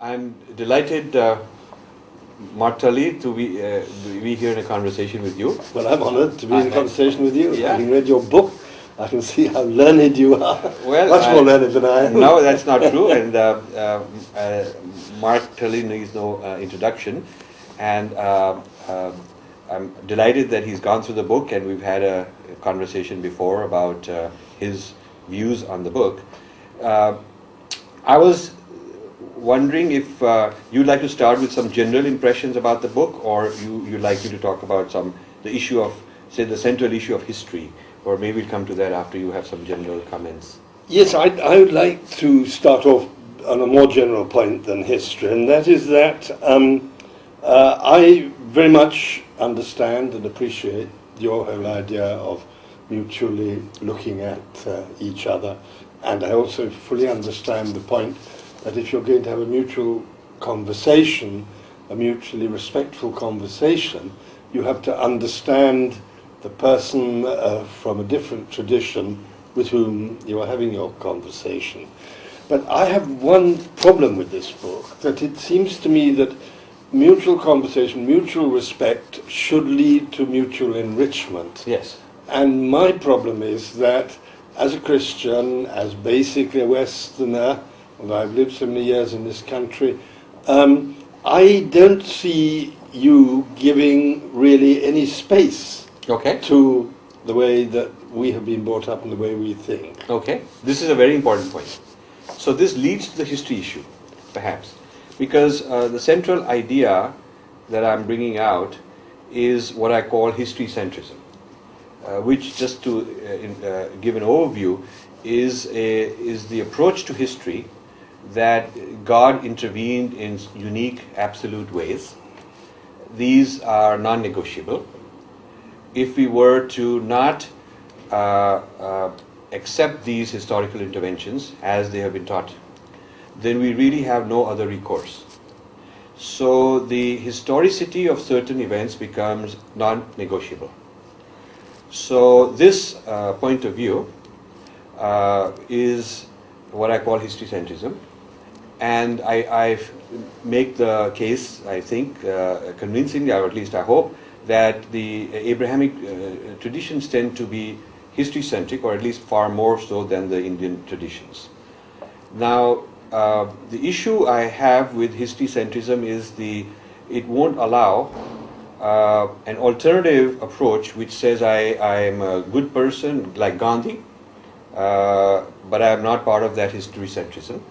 I'm delighted, Mark Tully, to be here in a conversation with you. Well, I'm honoured to be in conversation with you. Yeah. Having read your book, I can see how learned you are. Well, much more learned than I am. No, that's not true. And Mark Tully needs no introduction. And I'm delighted that he's gone through the book, and we've had a conversation before about his views on the book. I was wondering if you'd like to start with some general impressions about the book, or you'd like me to talk about the issue of, say, the central issue of history, or maybe we'll come to that after you have some general comments. Yes, I would like to start off on a more general point than history, and that is that I very much understand and appreciate your whole idea of mutually looking at each other, and I also fully understand the point that if you're going to have a mutual conversation, a mutually respectful conversation, you have to understand the person from a different tradition with whom you are having your conversation. But I have one problem with this book, that it seems to me that mutual conversation, mutual respect should lead to mutual enrichment. Yes. And my problem is that as a Christian, as basically a Westerner, although I've lived so many years in this country, I don't see you giving really any space to the way that we have been brought up and the way we think. Okay, this is a very important point. So this leads to the history issue, perhaps, because the central idea that I'm bringing out is what I call history centrism, which, just to give an overview, is the approach to history that God intervened in unique, absolute ways. These are non-negotiable. If we were to not accept these historical interventions as they have been taught, then we really have no other recourse. So the historicity of certain events becomes non-negotiable. So this point of view is what I call history centrism. And I make the case, I think, convincingly, or at least I hope, that the Abrahamic traditions tend to be history-centric, or at least far more so than the Indian traditions. Now, the issue I have with history centrism is it won't allow an alternative approach which says I am a good person, like Gandhi, but I am not part of that history centrism.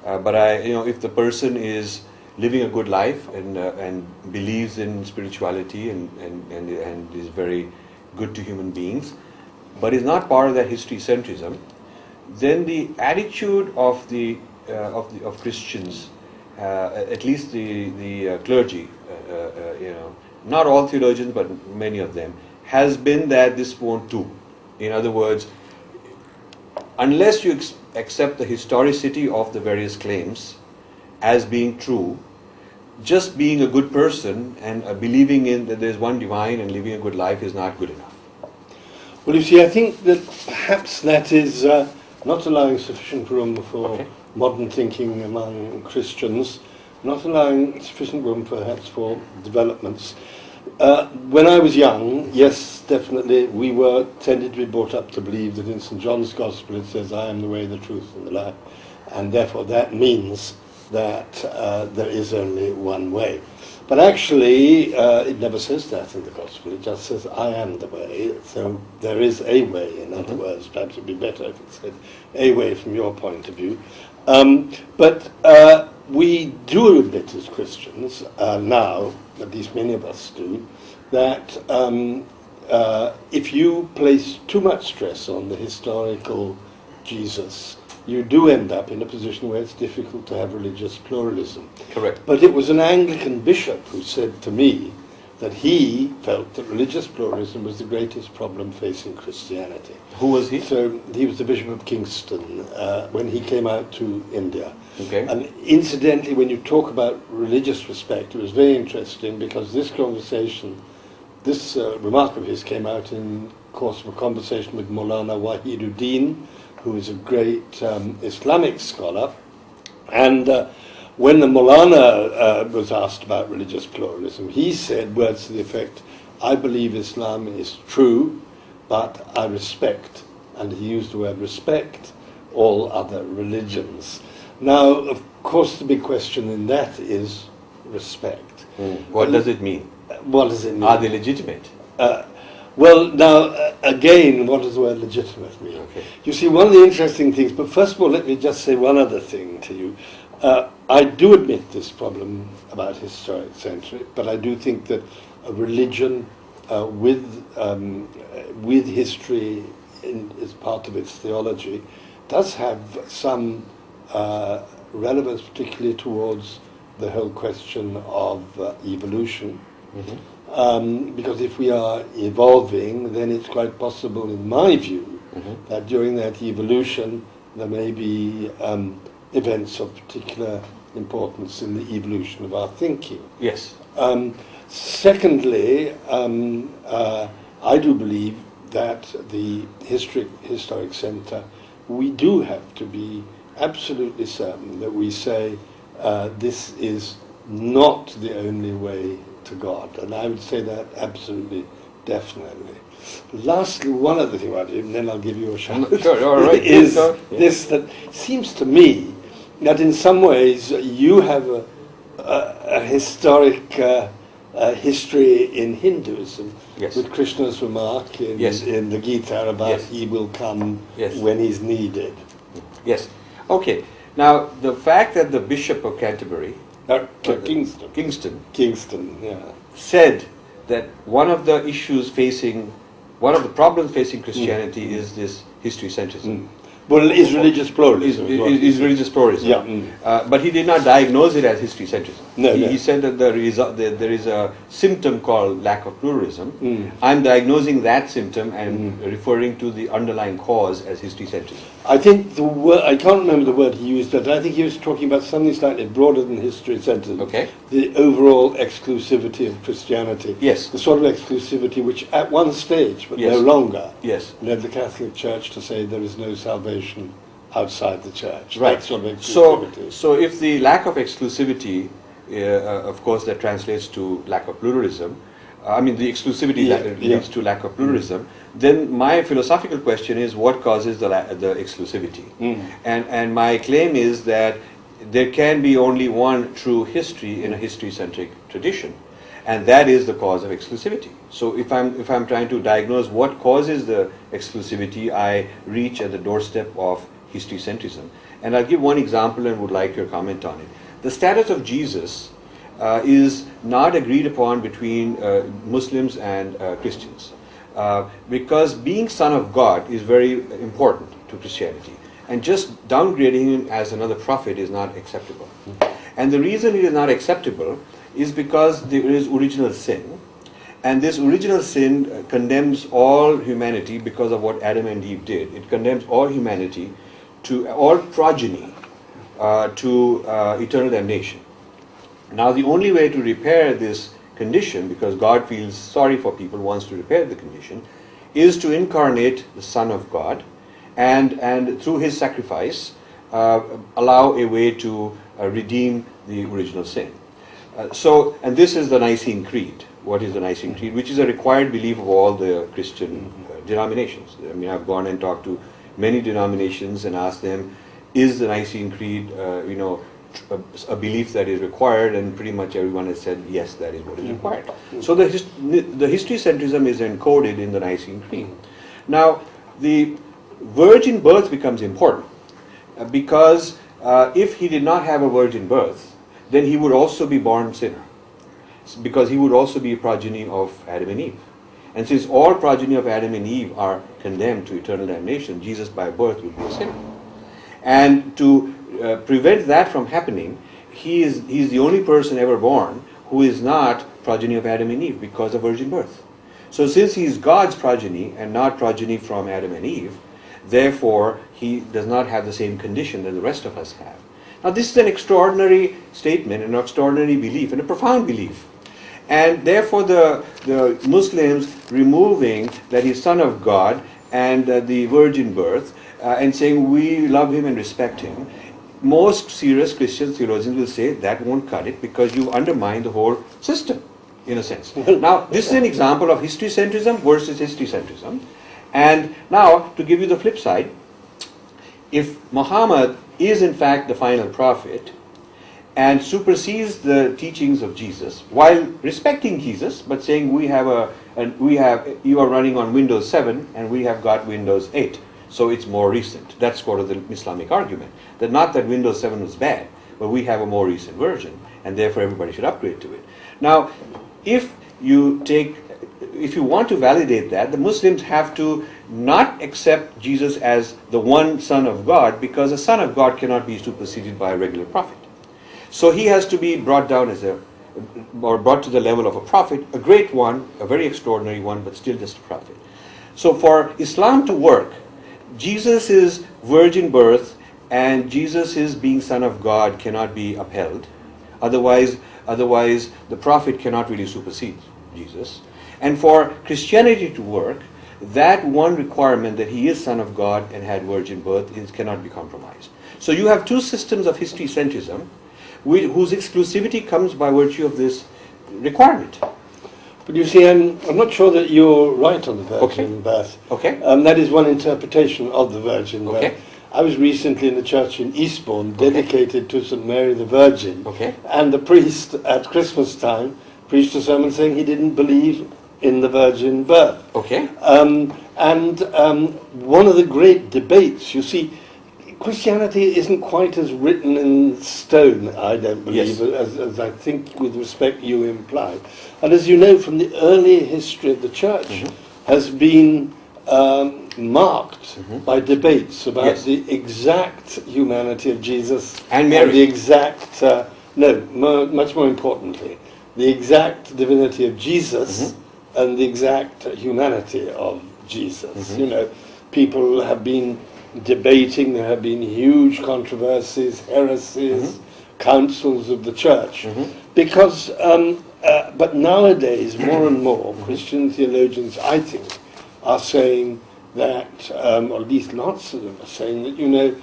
But if the person is living a good life and believes in spirituality and is very good to human beings, but is not part of that history centrism, then the attitude of Christians, at least the clergy, not all theologians, but many of them, has been that this won't do. In other words, unless you accept the historicity of the various claims as being true, just being a good person and believing in that there's one divine and living a good life is not good enough. Well, you see, I think that perhaps that is not allowing sufficient room for modern thinking among Christians, not allowing sufficient room perhaps for developments. When I was young, yes, definitely, we tended to be brought up to believe that in St. John's Gospel it says, I am the way, the truth, and the life. And therefore that means that there is only one way. But actually, it never says that in the Gospel. It just says, I am the way. So there is a way, in other words. Perhaps it would be better if it said a way from your point of view. But we do admit as Christians now, at least many of us do, that if you place too much stress on the historical Jesus, you do end up in a position where it's difficult to have religious pluralism. Correct. But it was an Anglican bishop who said to me that he felt that religious pluralism was the greatest problem facing Christianity. Who was he? So he was the Bishop of Kingston when he came out to India. Okay. And incidentally, when you talk about religious respect, it was very interesting because this conversation, this remark of his came out in the course of a conversation with Maulana Wahiduddin, who is a great Islamic scholar. And when the Maulana was asked about religious pluralism, he said words to the effect, I believe Islam is true, but I respect, and he used the word respect, all other religions. Now, of course, the big question in that is respect. What does it mean? What does it mean? Are they legitimate? Well, now, again, what does the word legitimate mean? Okay. You see, one of the interesting things, but first of all, let me just say one other thing to you. I do admit this problem about historic-centric, but I do think that a religion with history as part of its theology does have some relevance, particularly towards the whole question of evolution. Because if we are evolving, then it's quite possible, in my view, that during that evolution there may be events of particular importance in the evolution of our thinking. Yes. Secondly, I do believe that the historic centre, we do have to be absolutely certain that we say this is not the only way to God, and I would say that absolutely, definitely. Lastly, one other thing about it, and then I'll give you a shout. Sure, all right. Is this, that it seems to me that in some ways you have a historic history in Hinduism, yes, with Krishna's remark in, yes, in the Gita about yes, he will come, yes, when he's needed. Yes. Okay. Now, the fact that the Bishop of Canterbury, Kingston, yeah, said that one of the problems facing Christianity is this history-centrism. Well, is religious pluralism. Is religious pluralism. Yeah. But he did not diagnose it as history-centrism. No, he said that there is a symptom called lack of pluralism. I'm diagnosing that symptom and referring to the underlying cause as history-centrism. I think the word, I can't remember the word he used, but I think he was talking about something slightly broader than history-centrism. Okay. The overall exclusivity of Christianity. Yes. The sort of exclusivity which at one stage, but yes, no longer, yes, led the Catholic Church to say there is no salvation outside the Church. Right. That sort of exclusivity. So if the lack of exclusivity, of course, that translates to lack of pluralism, the exclusivity leads to lack of pluralism, then my philosophical question is what causes the exclusivity? And my claim is that there can be only one true history in a history-centric tradition, and that is the cause of exclusivity. So if I'm trying to diagnose what causes the exclusivity, I reach at the doorstep of history-centrism. And I'll give one example and would like your comment on it. The status of Jesus is not agreed upon between Muslims and Christians, because being Son of God is very important to Christianity, and just downgrading him as another prophet is not acceptable. And the reason it is not acceptable is because there is original sin, and this original sin condemns all humanity because of what Adam and Eve did. It condemns all humanity, to all progeny, to eternal damnation. Now, the only way to repair this condition, because God feels sorry for people, wants to repair the condition, is to incarnate the Son of God, and through his sacrifice allow a way to redeem the original sin. And this is the Nicene Creed. What is the Nicene Creed? Which is a required belief of all the Christian denominations. I've gone and talked to many denominations and asked them, is the Nicene Creed, a belief that is required? And pretty much everyone has said, yes, that is what is required. So the history-centrism is encoded in the Nicene Creed. Now, the virgin birth becomes important, because if he did not have a virgin birth, then he would also be born sinner, because he would also be a progeny of Adam and Eve. And since all progeny of Adam and Eve are condemned to eternal damnation, Jesus by birth would be a sinner. And to prevent that from happening, he's the only person ever born who is not progeny of Adam and Eve because of virgin birth. So since he is God's progeny and not progeny from Adam and Eve, therefore he does not have the same condition that the rest of us have. Now this is an extraordinary statement, an extraordinary belief, and a profound belief. And therefore the Muslims removing that he's Son of God and the virgin birth, and saying we love him and respect him, most serious Christian theologians will say that won't cut it because you undermine the whole system, in a sense. Now, this is an example of history-centrism versus history-centrism. And now, to give you the flip side, if Muhammad is in fact the final prophet and supersedes the teachings of Jesus while respecting Jesus, but saying you are running on Windows 7 and we have got Windows 8. So it's more recent. That's sort of the Islamic argument. That not that Windows 7 was bad, but we have a more recent version, and therefore everybody should upgrade to it. Now, if you want to validate that, the Muslims have to not accept Jesus as the one Son of God, because a Son of God cannot be superseded by a regular prophet. So he has to be brought down or brought to the level of a prophet, a great one, a very extraordinary one, but still just a prophet. So for Islam to work, Jesus' virgin birth and Jesus' being Son of God cannot be upheld. Otherwise the prophet cannot really supersede Jesus. And for Christianity to work, that one requirement that he is Son of God and had virgin birth cannot be compromised. So you have two systems of history-centrism whose exclusivity comes by virtue of this requirement. But you see, I'm not sure that you're right on the virgin birth. Okay. That is one interpretation of the virgin birth. Okay. I was recently in a church in Eastbourne dedicated to St. Mary the Virgin. Okay. And the priest at Christmas time preached a sermon saying he didn't believe in the virgin birth. Okay. One of the great debates, you see, Christianity isn't quite as written in stone, I don't believe, as I think with respect you imply. And as you know, from the early history of the church has been marked by debates about the exact humanity of Jesus and Mary. And the exact, much more importantly, the exact divinity of Jesus and the exact humanity of Jesus. You know, people have been debating, there have been huge controversies, heresies, councils of the church. Because, but nowadays, more and more, Christian theologians, I think, are saying that, or at least lots of them are saying that, you know,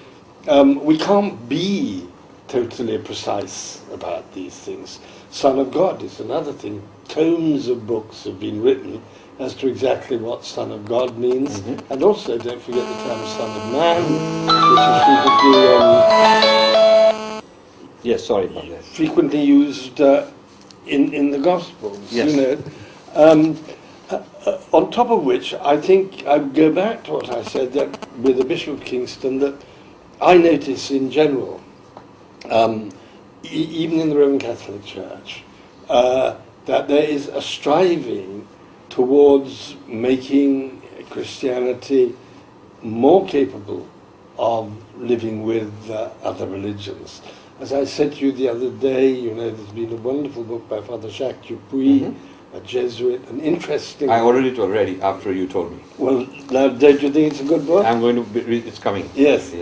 we can't be totally precise about these things. Son of God is another thing. Tomes of books have been written as to exactly what Son of God means, and also don't forget the term Son of Man, which is frequently used in the Gospels. Yes. You know, on top of which, I think I go back to what I said that with the Bishop of Kingston, that I notice in general, even in the Roman Catholic Church, that there is a striving towards making Christianity more capable of living with other religions. As I said to you the other day, you know, there's been a wonderful book by Father Jacques Dupuis, a Jesuit, an interesting... I ordered it already after you told me. Well, now, don't you think it's a good book? I'm going to it's coming. Yes.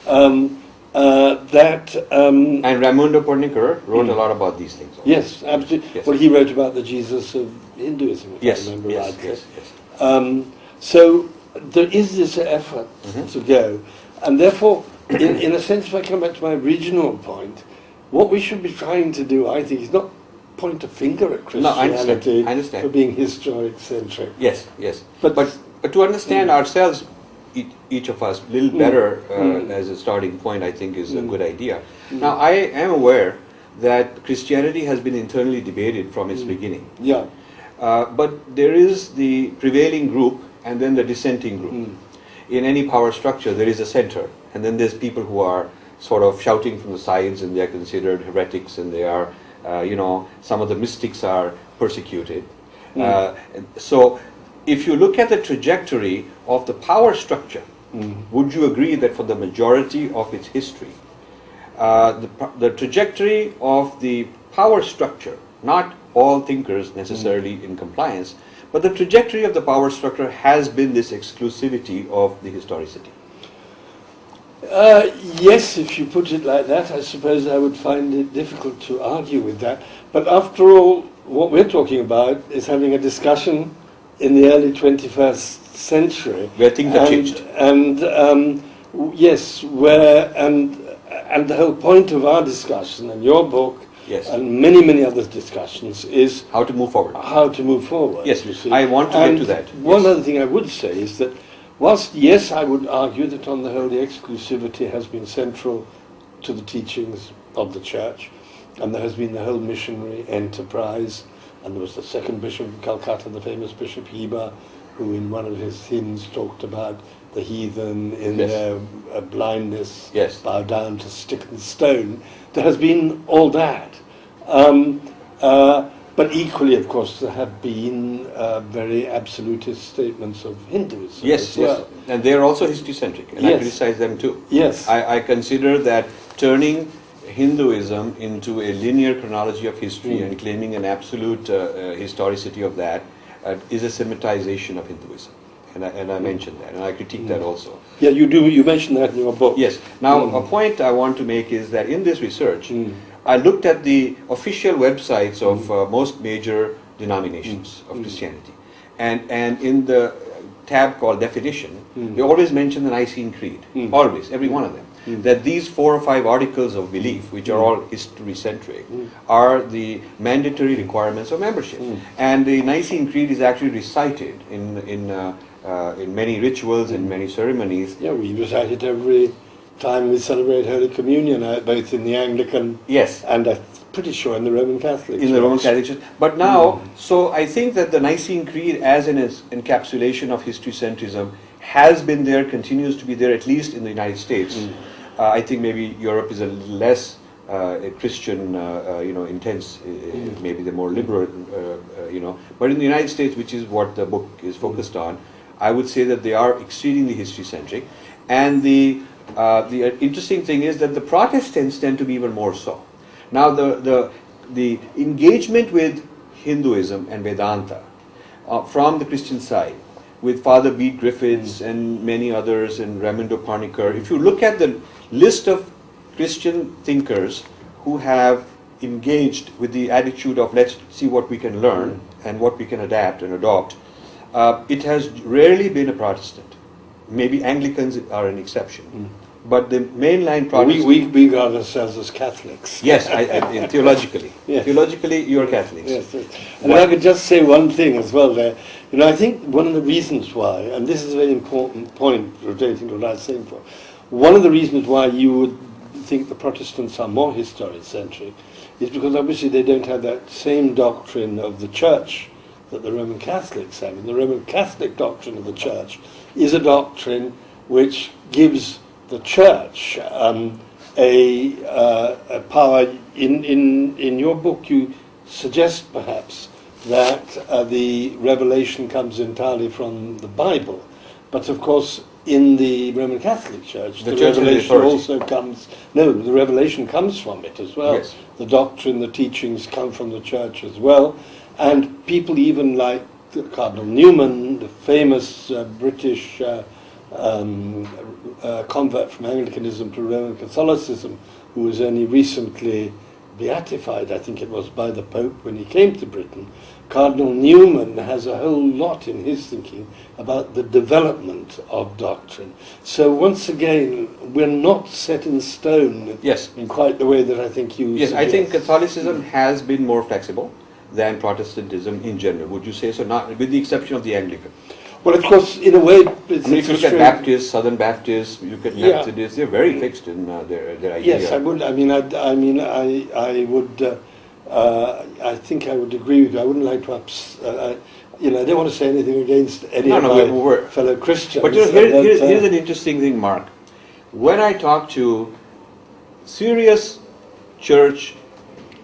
And Raimundo Pornicer wrote a lot about these things. Also. Yes, absolutely. Yes. Well, he wrote about the Jesus of Hinduism, if I remember rightly. Yes. So there is this effort to go, and therefore, in a sense, if I come back to my original point, what we should be trying to do, I think, is not point a finger at Christianity I understand. for being historic-centric. Yes. But to understand ourselves, each of us, a little better as a starting point, I think is a good idea. Now, I am aware that Christianity has been internally debated from its beginning. Yeah. But there is the prevailing group and then the dissenting group. In any power structure, there is a center, and then there's people who are sort of shouting from the sides, and they are considered heretics, and they are, some of the mystics are persecuted. So, if you look at the trajectory of the power structure, would you agree that for the majority of its history, the trajectory of the power structure, not all thinkers necessarily in compliance, but the trajectory of the power structure has been this exclusivity of the historicity? Yes, if you put it like that, I suppose I would find it difficult to argue with that. But after all, what we're talking about is having a discussion in the early 21st century. Where things have changed. And yes, and the whole point of our discussion and your book Yes. and many other discussions is How to move forward. how to move forward. Yes, you see. I want to get to that. One Yes. other thing I would say is that whilst, yes, I would argue that on the whole the exclusivity has been central to the teachings of the Church, and there has been the whole missionary enterprise, and there was the second bishop of Calcutta, the famous Bishop Heber, who in one of his hymns talked about the heathen in Yes. their blindness, Yes. bow down to stick and stone. There has been all that. But equally, of course, there have been very absolutist statements of Hinduism Yes, as well. yes. And they are also history-centric, and I Yes. criticize them too. Yes. I consider that turning Hinduism into a linear chronology of history and claiming an absolute historicity of that is a Semitization of Hinduism. And I mentioned that, and I critique that also. Yeah, you do. You mentioned that in your book. Yes. Now, a point I want to make is that in this research, I looked at the official websites of most major denominations of Christianity. And in the tab called definition, they always mention the Nicene Creed. Always, every one of them. That these 4 or 5 articles of belief, which are all history-centric, are the mandatory requirements of membership. And the Nicene Creed is actually recited in many rituals, in many ceremonies. Yeah, we recite it every time we celebrate Holy Communion, both in the Anglican Yes. and I'm pretty sure in the Roman Catholic. In the Roman Catholic Church. But now, so I think that the Nicene Creed as an encapsulation of history-centrism has been there, continues to be there, at least in the United States. I think maybe Europe is a little less Christian, intense, maybe the more liberal, But in the United States, which is what the book is focused on, I would say that they are exceedingly history-centric. And the interesting thing is that the Protestants tend to be even more so. Now, the engagement with Hinduism and Vedanta from the Christian side, with Father B. Griffiths and many others, and Raimundo Parniker, if you look at the list of Christian thinkers who have engaged with the attitude of let's see what we can learn and what we can adapt and adopt, it has rarely been a Protestant. Maybe Anglicans are an exception. But the mainline Protestants... We regard ourselves as Catholics. Yes, theologically. Yes. Theologically, you are Catholics. Yes, yes. And if I could just say one thing as well there. I think one of the reasons why, and this is a very important point relating to what I was saying before, one of the reasons why you would think the Protestants are more historic-centric is because obviously they don't have that same doctrine of the Church that the Roman Catholics have. And the Roman Catholic doctrine of the Church is a doctrine which gives the Church a power. In your book you suggest perhaps that the revelation comes entirely from the Bible, but of course in the Roman Catholic Church the revelation also comes, the revelation comes from it as well. Yes. The doctrine, the teachings come from the Church as well, and people even like Cardinal Newman, the famous British convert from Anglicanism to Roman Catholicism, who was only recently beatified, I think it was, by the Pope when he came to Britain. Cardinal Newman has a whole lot in his thinking about the development of doctrine. So once again, we're not set in stone in quite the way that I think you Yes, suggest. I think Catholicism has been more flexible than Protestantism in general. Would you say so? Not with the exception of the Anglican. Well, of course, in a way, it's if you look at Baptists, Southern Baptists, you look at Methodists, they're very fixed in their idea. Yes, I would. I would. I think I would agree with you. I wouldn't like to I don't want to say anything against any of my fellow Christians. But here's an interesting thing, Mark. When I talk to serious church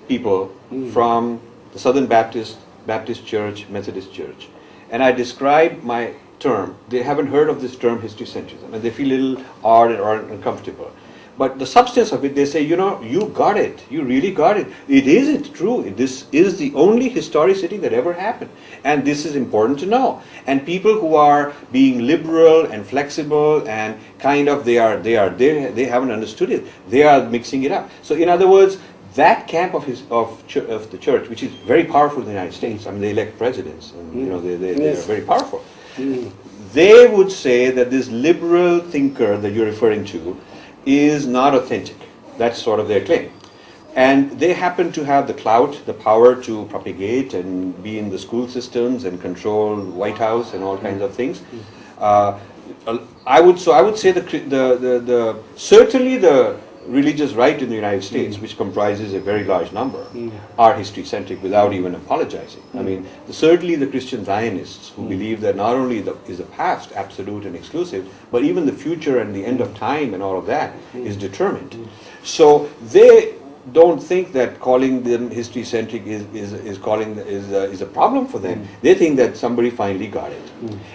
people from the Southern Baptist Church, Methodist Church, and I describe my term, they haven't heard of this term history-centrism, and they feel a little odd or uncomfortable. But the substance of it, they say, you got it. You really got it. It isn't true. This is the only historicity that ever happened. And this is important to know. And people who are being liberal and flexible and kind of, they haven't understood it. They are mixing it up. So in other words, that camp of the church, which is very powerful in the United States, I mean, they elect presidents, and they are very powerful. They would say that this liberal thinker that you're referring to is not authentic. That's sort of their claim. And they happen to have the clout, the power to propagate and be in the school systems and control White House and all kinds of things. I would say certainly the religious right in the United States, which comprises a very large number, are history-centric without even apologizing. I mean, certainly the Christian Zionists who believe that not only is the past absolute and exclusive, but even the future and the end of time and all of that is determined. So they don't think that calling them history-centric is a problem for them. They think that somebody finally got it.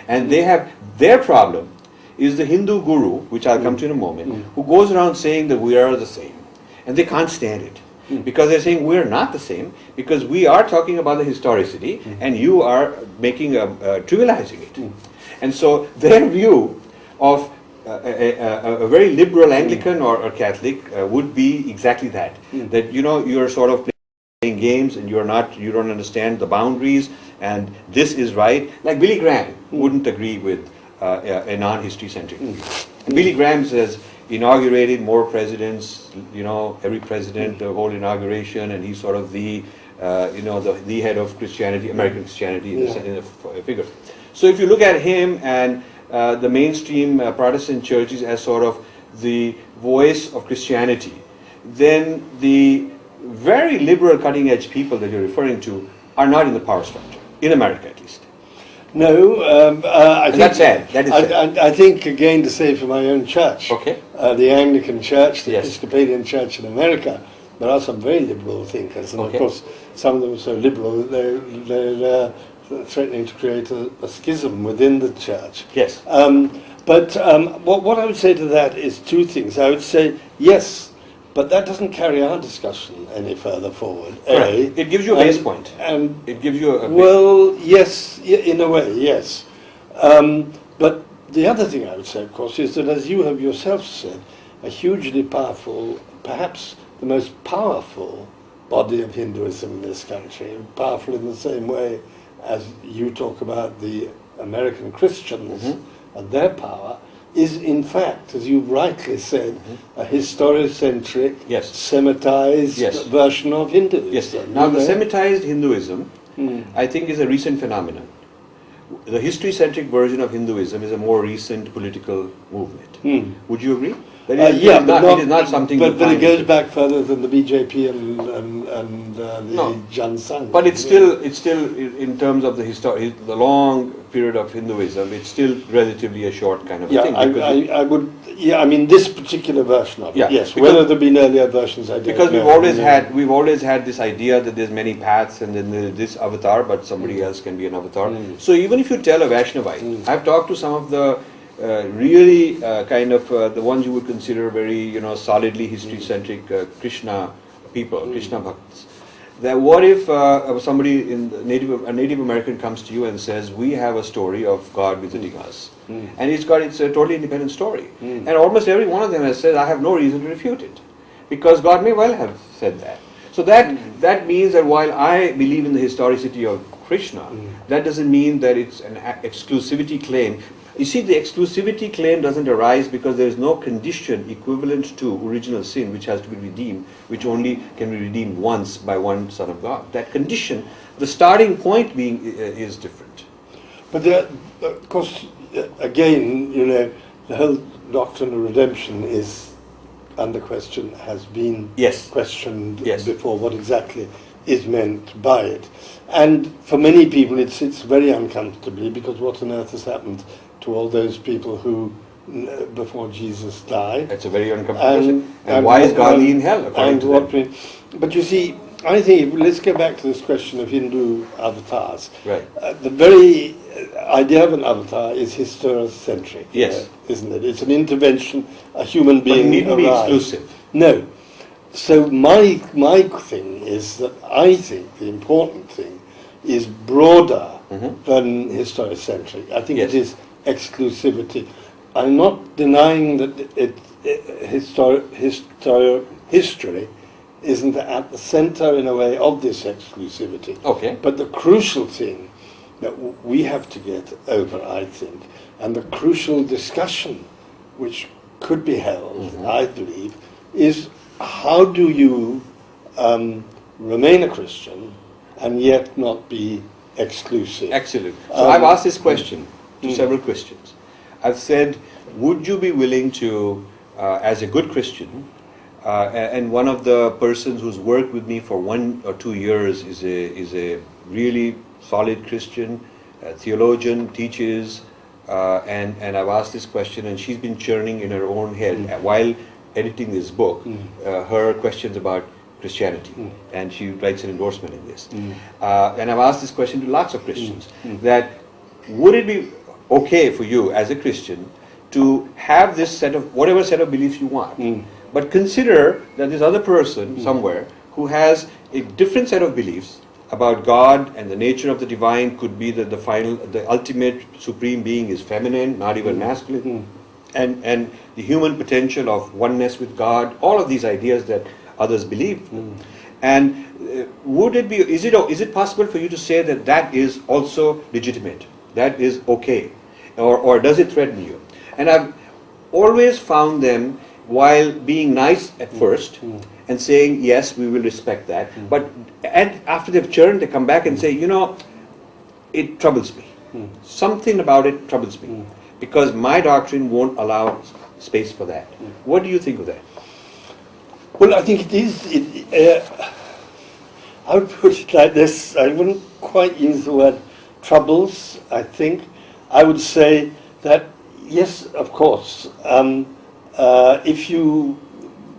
And they have their problem is the Hindu guru, which I'll come to in a moment, who goes around saying that we are the same. And they can't stand it. Because they're saying we're not the same, because we are talking about the historicity, and you are making trivializing it. And so their view of a very liberal Anglican or Catholic would be exactly that. That, you know, you're sort of playing games and you don't understand the boundaries, and this is right. Like Billy Graham wouldn't agree with a non-history centric view. And Billy Graham says inaugurated more presidents, you know, every president, the whole inauguration, and he's sort of the head of Christianity, American Christianity in a figure. So if you look at him and the mainstream Protestant churches as sort of the voice of Christianity, then the very liberal cutting-edge people that you're referring to are not in the power structure, in America at least. No, I think that's sad. That is sad. I think, again, to say for my own church, the Anglican Church, the Episcopalian Church in America, there are some very liberal thinkers, and of course some of them are so liberal that they're threatening to create a schism within the church. Yes. But what I would say to that is two things. I would say, yes, but that doesn't carry our discussion any further forward. It gives you a base point. And it gives you a well, yes, in a way, yes. But the other thing I would say, of course, is that, as you have yourself said, a hugely powerful, perhaps the most powerful body of Hinduism in this country, powerful in the same way as you talk about the American Christians and their power, is in fact, as you rightly said, a historiocentric, Semitized version of Hinduism. Yes. Now, the Semitized Hinduism, I think, is a recent phenomenon. The history-centric version of Hinduism is a more recent political movement. Would you agree? It is not something. But it goes back further than the BJP and the Jan Sangh. But it's still in terms of the long period of Hinduism, it's still relatively a short kind of a thing. I would. Yeah, I mean this particular version of it. Yes. Whether there have been earlier versions, I don't know. Because we've always had this idea that there's many paths and then there's this avatar, but somebody else can be an avatar. So even if you tell a Vaishnavite, I've talked to some of the really kind of the ones you would consider very solidly history-centric Krishna people, Krishna bhakts. That what if somebody a Native American comes to you and says, we have a story of God visiting us, and it's a totally independent story, and almost every one of them has said, I have no reason to refute it, because God may well have said that. So that means that while I believe in the historicity of Krishna, that doesn't mean that it's an exclusivity claim. You see, the exclusivity claim doesn't arise because there is no condition equivalent to original sin which has to be redeemed, which only can be redeemed once by one Son of God. That condition, the starting point being is different. But of course, again, the whole doctrine of redemption is under question, has been questioned before, what exactly is meant by it. And for many people it sits very uncomfortably, because what on earth has happened to all those people who, before Jesus died? That's a very uncomfortable question. And why is Gandhi in hell, according to them? But you see, I think, let's go back to this question of Hindu avatars. Right. The very idea of an avatar is historiocentric. Yes. Isn't it? It's an intervention, a human being. But it needn't be exclusive. No. So my thing is that I think the important thing is broader than historiocentric. I think it is exclusivity. I'm not denying that history isn't at the center, in a way, of this exclusivity. Okay. But the crucial thing that we have to get over, I think, and the crucial discussion which could be held, I believe, is how do you remain a Christian and yet not be exclusive? Excellent. So I've asked this question to several Christians. I've said, would you be willing to, as a good Christian, and one of the persons who's worked with me for 1 or 2 years is a really solid Christian, theologian, teaches, and I've asked this question, and she's been churning in her own head while editing this book, her questions about Christianity, and she writes an endorsement in this. And I've asked this question to lots of Christians, that would it be okay for you as a Christian to have this set of, whatever set of beliefs you want, but consider that this other person somewhere who has a different set of beliefs about God and the nature of the divine, could be that the ultimate supreme being is feminine, not even masculine, and the human potential of oneness with God, all of these ideas that others believe. And would it be, is it possible for you to say that that is also legitimate, that is okay, or does it threaten you? And I've always found them, while being nice at first and saying, yes, we will respect that, but after they've churned, they come back and say, you know, it troubles me. Something about it troubles me, because my doctrine won't allow space for that. What do you think of that? Well, I think it is. I would put it like this. I wouldn't quite use the word troubles, I think. I would say that, yes, of course, if you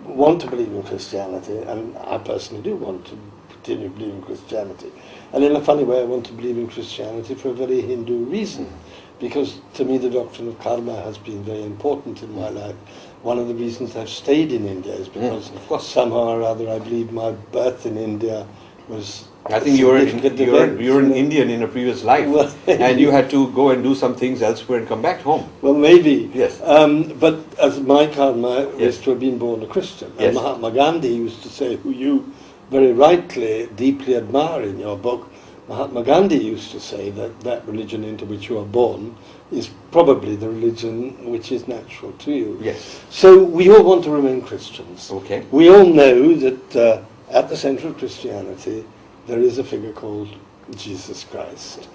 want to believe in Christianity, and I personally do want to continue to believe in Christianity, and in a funny way I want to believe in Christianity for a very Hindu reason, because to me the doctrine of karma has been very important in my life. One of the reasons I've stayed in India is because somehow or other I believe my birth in India was... I think you were an Indian in a previous life, well, and you had to go and do some things elsewhere and come back home. Well, maybe. Yes. But as my karma is to have been born a Christian. And Mahatma Gandhi used to say, who you very rightly, deeply admire in your book, Mahatma Gandhi used to say that that religion into which you are born is probably the religion which is natural to you. Yes. So we all want to remain Christians. Okay. We all know that at the centre of Christianity there is a figure called Jesus Christ.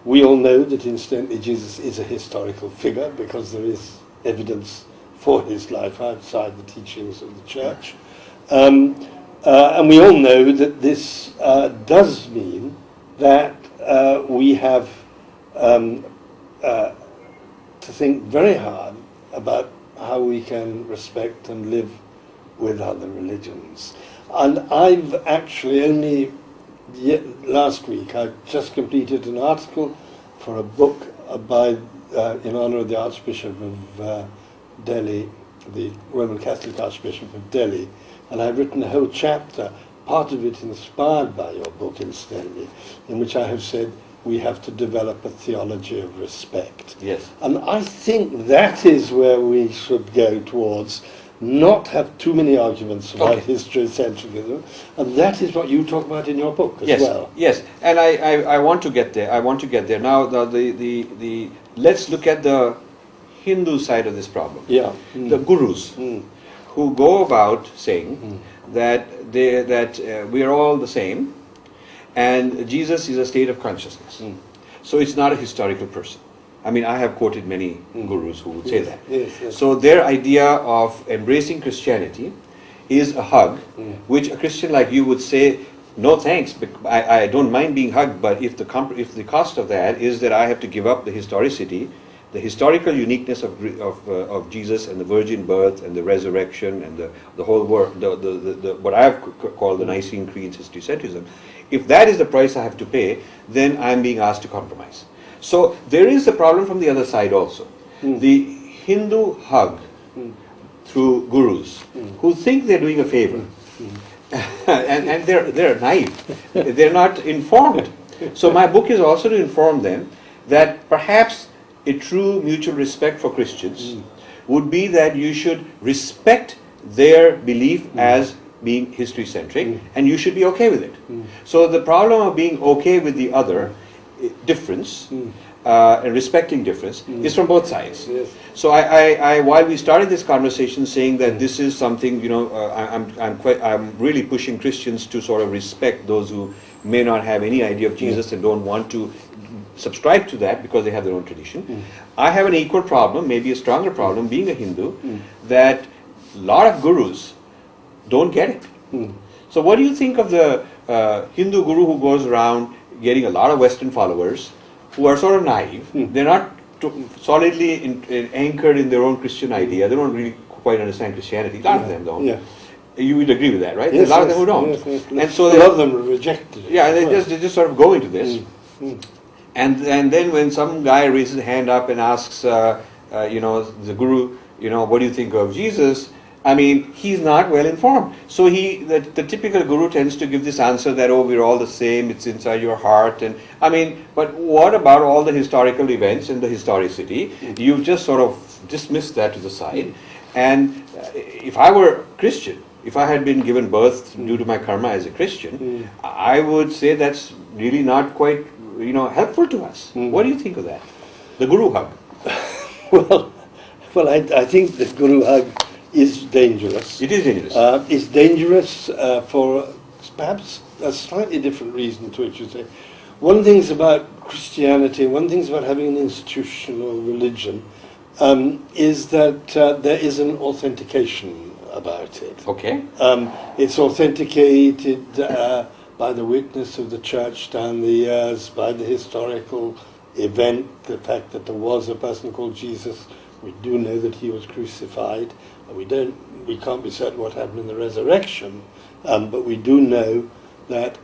We all know that incidentally Jesus is a historical figure because there is evidence for his life outside the teachings of the church. And we all know that this does mean that we have to think very hard about how we can respect and live with other religions. And I've actually only last week I've just completed an article for a book by in honour of the Archbishop of Delhi, the Roman Catholic Archbishop of Delhi, and I've written a whole chapter, part of it inspired by your book incidentally, in which I have said we have to develop a theology of respect. Yes. And I think that is where we should go towards, not have too many arguments about history-centricism, and that is what you talk about in your book as well. Yes, and I want to get there. I want to get there. Now, the let's look at the Hindu side of this problem. Yeah. The gurus who go about saying that we are all the same, and Jesus is a state of consciousness. So it's not a historical person. I mean, I have quoted many gurus who would say that. Yes. So their idea of embracing Christianity is a hug, which a Christian like you would say, no thanks, I don't mind being hugged, but if the cost of that is that I have to give up the historicity, the historical uniqueness of Jesus and the virgin birth and the resurrection and the whole world, the what I have called the Nicene Creed's history-centrism, if that is the price I have to pay, then I'm being asked to compromise. So there is a problem from the other side also. The Hindu hug through gurus who think they're doing a favor, and they're naive. They're not informed. So my book is also to inform them that perhaps a true mutual respect for Christians would be that you should respect their belief as being history-centric, and you should be okay with it. So the problem of being okay with the other difference and respecting difference is from both sides. Yes. So while we started this conversation saying that this is something, I'm really pushing Christians to sort of respect those who may not have any idea of Jesus and don't want to subscribe to that because they have their own tradition. I have an equal problem, maybe a stronger problem, being a Hindu, that a lot of gurus don't get it. So what do you think of the Hindu guru who goes around getting a lot of Western followers who are sort of naive? They're not solidly anchored in their own Christian idea. They don't really quite understand Christianity. A lot of them don't. Yeah. You would agree with that, right? Yes, There's a lot of them who don't. Yes. And so a lot of them are rejected. Yeah, they just sort of go into this. And then when some guy raises his hand up and asks, the guru, what do you think of Jesus? I mean, he's not well informed. So the typical guru tends to give this answer that, oh, we're all the same, it's inside your heart. And I mean, but what about all the historical events and the historicity? You've just sort of dismissed that to the side. And if I were Christian, if I had been given birth due to my karma as a Christian, I would say that's really not quite, helpful to us. What do you think of that? The guru hug. Well, I think the guru hug is dangerous. It is dangerous. It's dangerous for perhaps a slightly different reason to what you say. One thing's about Christianity, one thing's about having an institutional religion, is that there is an authentication about it. Okay. It's authenticated by the witness of the church down the years, by the historical event, the fact that there was a person called Jesus. We do know that he was crucified. We can't be certain what happened in the resurrection, but we do know that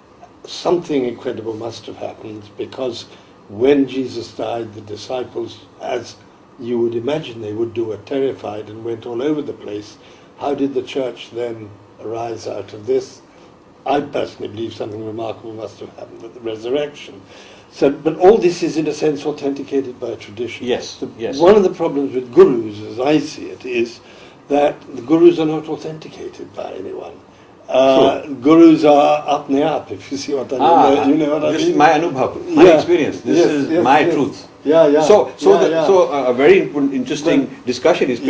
something incredible must have happened, because when Jesus died, the disciples, as you would imagine they would do, were terrified and went all over the place. How did the church then arise out of this? I personally believe something remarkable must have happened at the resurrection. So, but all this is in a sense authenticated by tradition. Yes. One of the problems with gurus, as I see it, is that the gurus are not authenticated by anyone. Gurus are up and up, if you see what I mean. You know what I mean? This is my anubhav, my experience. This is my truth. Yeah. So a very interesting discussion is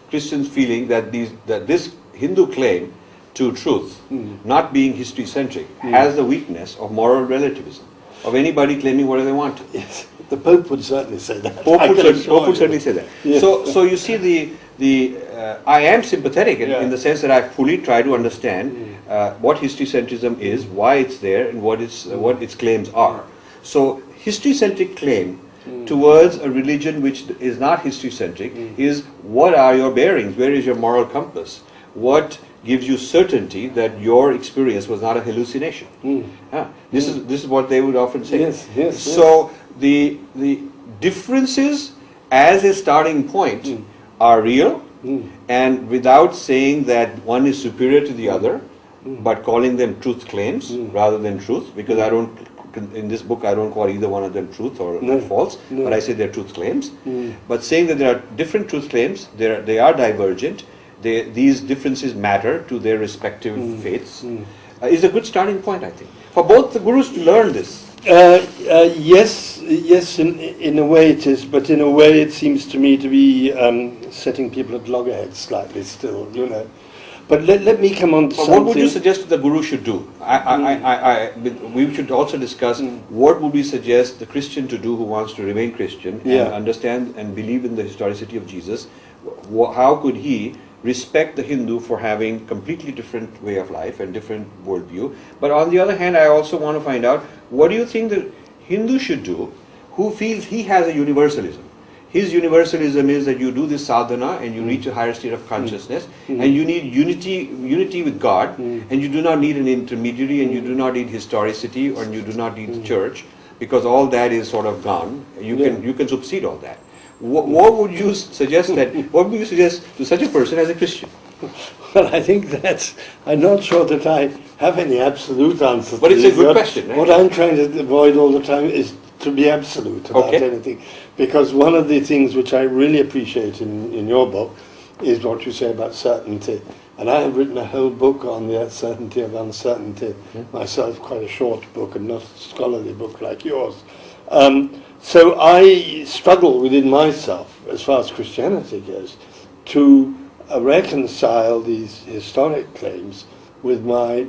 Christians feeling that this Hindu claim to truth, not being history-centric, has the weakness of moral relativism, of anybody claiming whatever they want to. Yes, the Pope would certainly say that. Pope would certainly say that. Yes. So you see I am sympathetic in the sense that I fully try to understand what history-centrism is, why it's there, and what its claims are. So history-centric claim towards a religion which is not history-centric is, what are your bearings? Where is your moral compass? What gives you certainty that your experience was not a hallucination? This is what they would often say. Yes. So the differences as a starting point are real, and without saying that one is superior to the other, but calling them truth claims rather than truth, because in this book I don't call either one of them truth or false, but I say they're truth claims. But saying that there are different truth claims, they are divergent, these differences matter to their respective faiths, is a good starting point, I think, for both the gurus to learn this. Yes, in a way it is, but in a way it seems to me to be setting people at loggerheads slightly still, But let me come on to something. What would you suggest the guru should do? We should also discuss what would we suggest the Christian to do who wants to remain Christian and understand and believe in the historicity of Jesus. How could he respect the Hindu for having completely different way of life and different worldview? But on the other hand, I also want to find out, what do you think the Hindu should do who feels he has a universalism? His universalism is that you do this sadhana and you reach a higher state of consciousness, and you need unity with God, and you do not need an intermediary, and you do not need historicity, or you do not need the church, because all that is sort of gone. You can supersede all that. What would you suggest what would you suggest to such a person as a Christian? Well, I think I'm not sure that I have any absolute answer. But it's a good question. Right? What I'm trying to avoid all the time is to be absolute about anything. Because one of the things which I really appreciate in your book is what you say about certainty. And I have written a whole book on the certainty of uncertainty myself, quite a short book and not a scholarly book like yours. So I struggle within myself, as far as Christianity goes, to reconcile these historic claims with my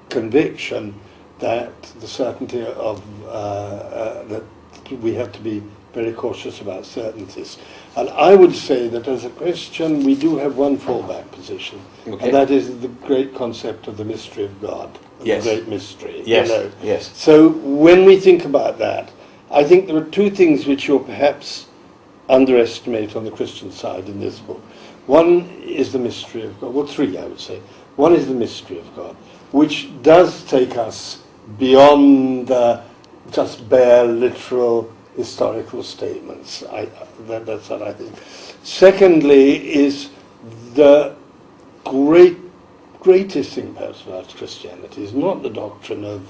conviction that the certainty of that we have to be very cautious about certainties. And I would say that as a Christian we do have one fallback position, and that is the great concept of the mystery of God, the great mystery. Yes. You know. Yes. So when we think about that, I think there are two things which you'll perhaps underestimate on the Christian side in this book. One is the mystery of God. Well, three, I would say. One is the mystery of God, which does take us beyond just bare literal historical statements. That's what I think. Secondly is the greatest thing perhaps about Christianity is not the doctrine of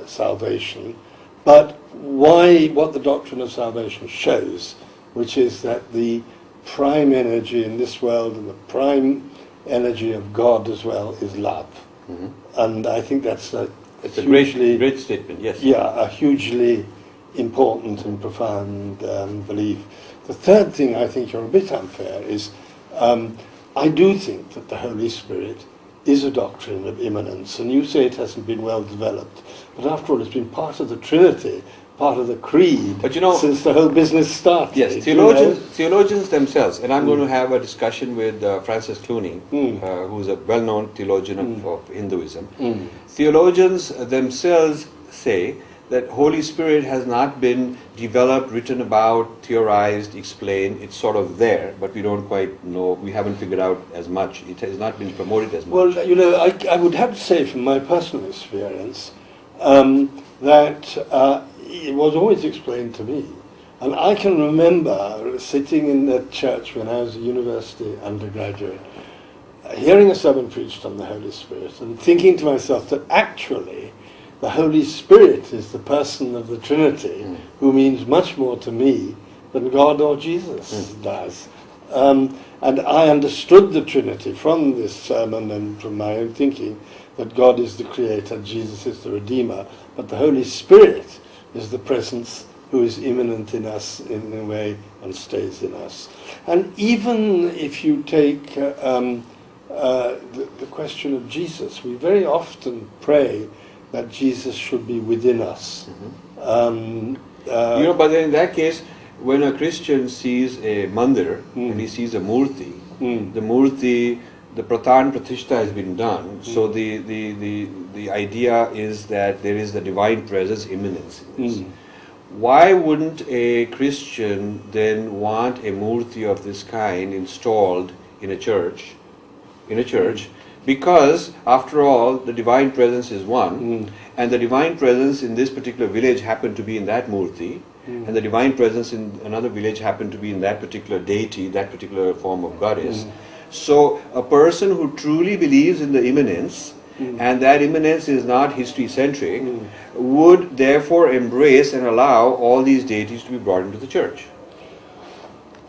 salvation, but what the doctrine of salvation shows, which is that the prime energy in this world and the prime energy of God as well is love. Mm-hmm. And I think that's it's a great statement, yes. Yeah, a hugely important and profound belief. The third thing I think you're a bit unfair is I do think that the Holy Spirit is a doctrine of immanence, and you say it hasn't been well developed, but after all it's been part of the Trinity, part of the creed, but you know, since the whole business started. Yes, theologians themselves, and I'm going to have a discussion with Francis Clooney, who's a well-known theologian of Hinduism. Theologians themselves say that Holy Spirit has not been developed, written about, theorized, explained. It's sort of there, but we don't quite know, we haven't figured out as much. It has not been promoted as much. Well, you know, I would have to say from my personal experience that it was always explained to me. And I can remember sitting in that church when I was a university undergraduate, hearing a sermon preached on the Holy Spirit and thinking to myself that actually the Holy Spirit is the person of the Trinity who means much more to me than God or Jesus does. And I understood the Trinity from this sermon and from my own thinking that God is the Creator, Jesus is the Redeemer, but the Holy Spirit is the presence who is immanent in us in a way and stays in us. And even if you take the question of Jesus, we very often pray that Jesus should be within us. But in that case, when a Christian sees a mandir and he sees a murti, the murti, the pratan pratishtha has been done. So the idea is that there is the divine presence, immanence in this. Why wouldn't a Christian then want a murti of this kind installed in a church? Because, after all, the divine presence is one, and the divine presence in this particular village happened to be in that murti, and the divine presence in another village happened to be in that particular deity, that particular form of goddess. So, a person who truly believes in the immanence, and that immanence is not history-centric, would therefore embrace and allow all these deities to be brought into the church.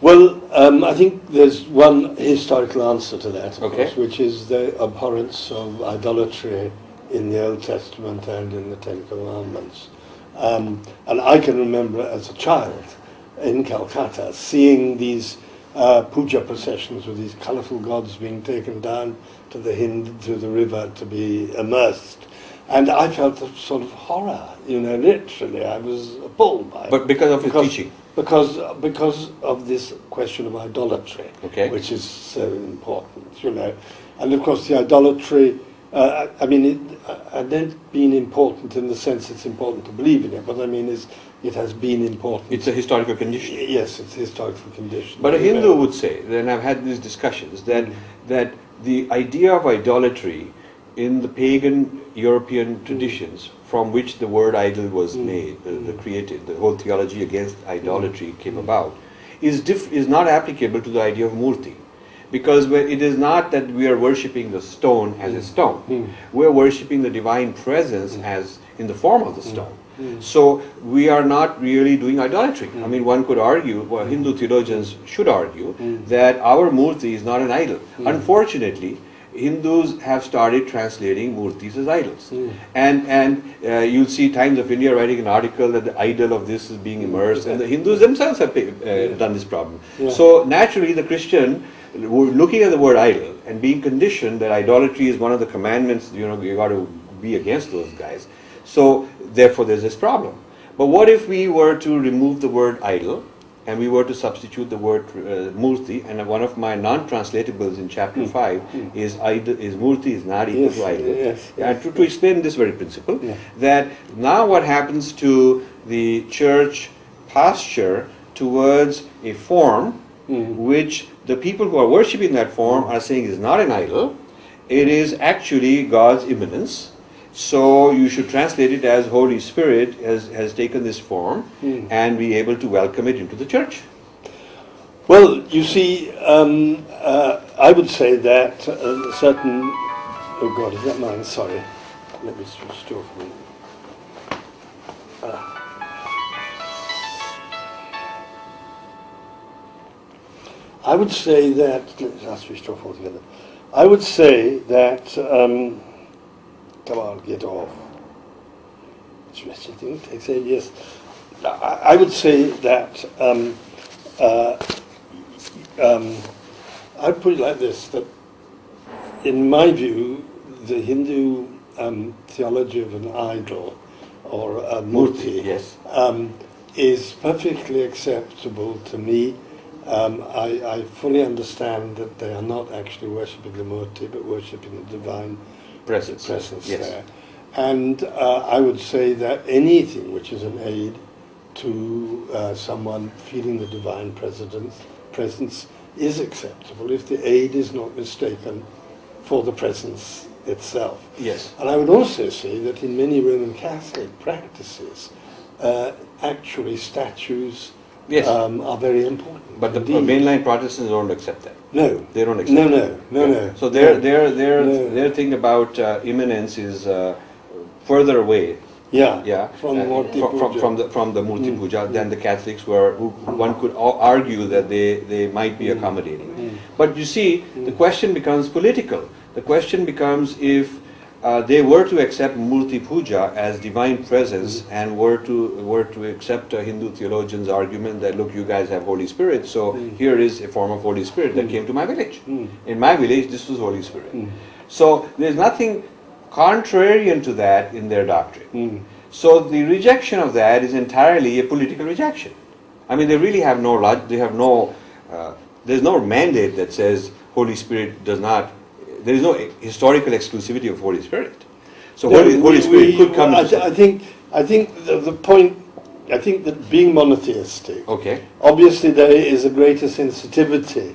Well, I think there's one historical answer to that, of course, which is the abhorrence of idolatry in the Old Testament and in the Ten Commandments. And I can remember as a child in Calcutta seeing these puja processions with these colourful gods being taken down to the river to be immersed. And I felt a sort of horror, literally. I was appalled by it. But because of his teaching? Because of this question of idolatry, which is so important, And of course the idolatry, it hasn't been important in the sense it's important to believe in it, but I mean it has been important. It's a historical condition. Yes, it's a historical condition. But a Hindu would say, and I've had these discussions, that the idea of idolatry in the pagan European traditions from which the word idol was made, created, the whole theology against idolatry came about, is not applicable to the idea of murti. Because it is not that we are worshipping the stone as a stone. We are worshipping the divine presence as in the form of the stone. So we are not really doing idolatry. I mean, one could argue, well, Hindu theologians should argue, that our murti is not an idol. Unfortunately, Hindus have started translating murtis as idols. And you'll see Times of India writing an article that the idol of this is being immersed, and the Hindus themselves have done this problem. So naturally the Christian, looking at the word idol and being conditioned that idolatry is one of the commandments, you got to be against those guys. So therefore there's this problem. But what if we were to remove the word idol and we were to substitute the word murti, and one of my non-translatables in chapter 5 is murti is not equal to idol. And to explain this very principle, that now what happens to the church posture towards a form which the people who are worshipping that form are saying is not an idol, it is actually God's immanence. So you should translate it as Holy Spirit has taken this form and be able to welcome it into the church. Well, you see, I would say that certain... Oh God, is that mine? Sorry. Let me switch to off a minute. I would say that... I'll switch off altogether. I would say that... come on, get off. Yes. I would say that I'd put it like this, that in my view, the Hindu theology of an idol or a murti is perfectly acceptable to me. I fully understand that they are not actually worshipping the murti, but worshipping the divine presence there. And I would say that anything which is an aid to someone feeling the divine presence is acceptable if the aid is not mistaken for the presence itself. Yes. And I would also say that in many Roman Catholic practices, actually statues are very important. But the mainline Protestants don't accept that. No, they don't accept. No. So their thing about immanence is further away. From the Murti Puja than the Catholics were, who one could argue that they might be accommodating. But you see, the question becomes political. The question becomes if they were to accept Murti Puja as divine presence and were to accept a Hindu theologian's argument that, look, you guys have Holy Spirit, so here is a form of Holy Spirit that came to my village. In my village, this was Holy Spirit. So there's nothing contrarian to that in their doctrine. So the rejection of that is entirely a political rejection. I mean, they really have no there's no mandate that says Holy Spirit does not. There is no historical exclusivity of Holy Spirit. So Holy Spirit could come. I think the point. I think that being monotheistic. Okay. Obviously, there is a greater sensitivity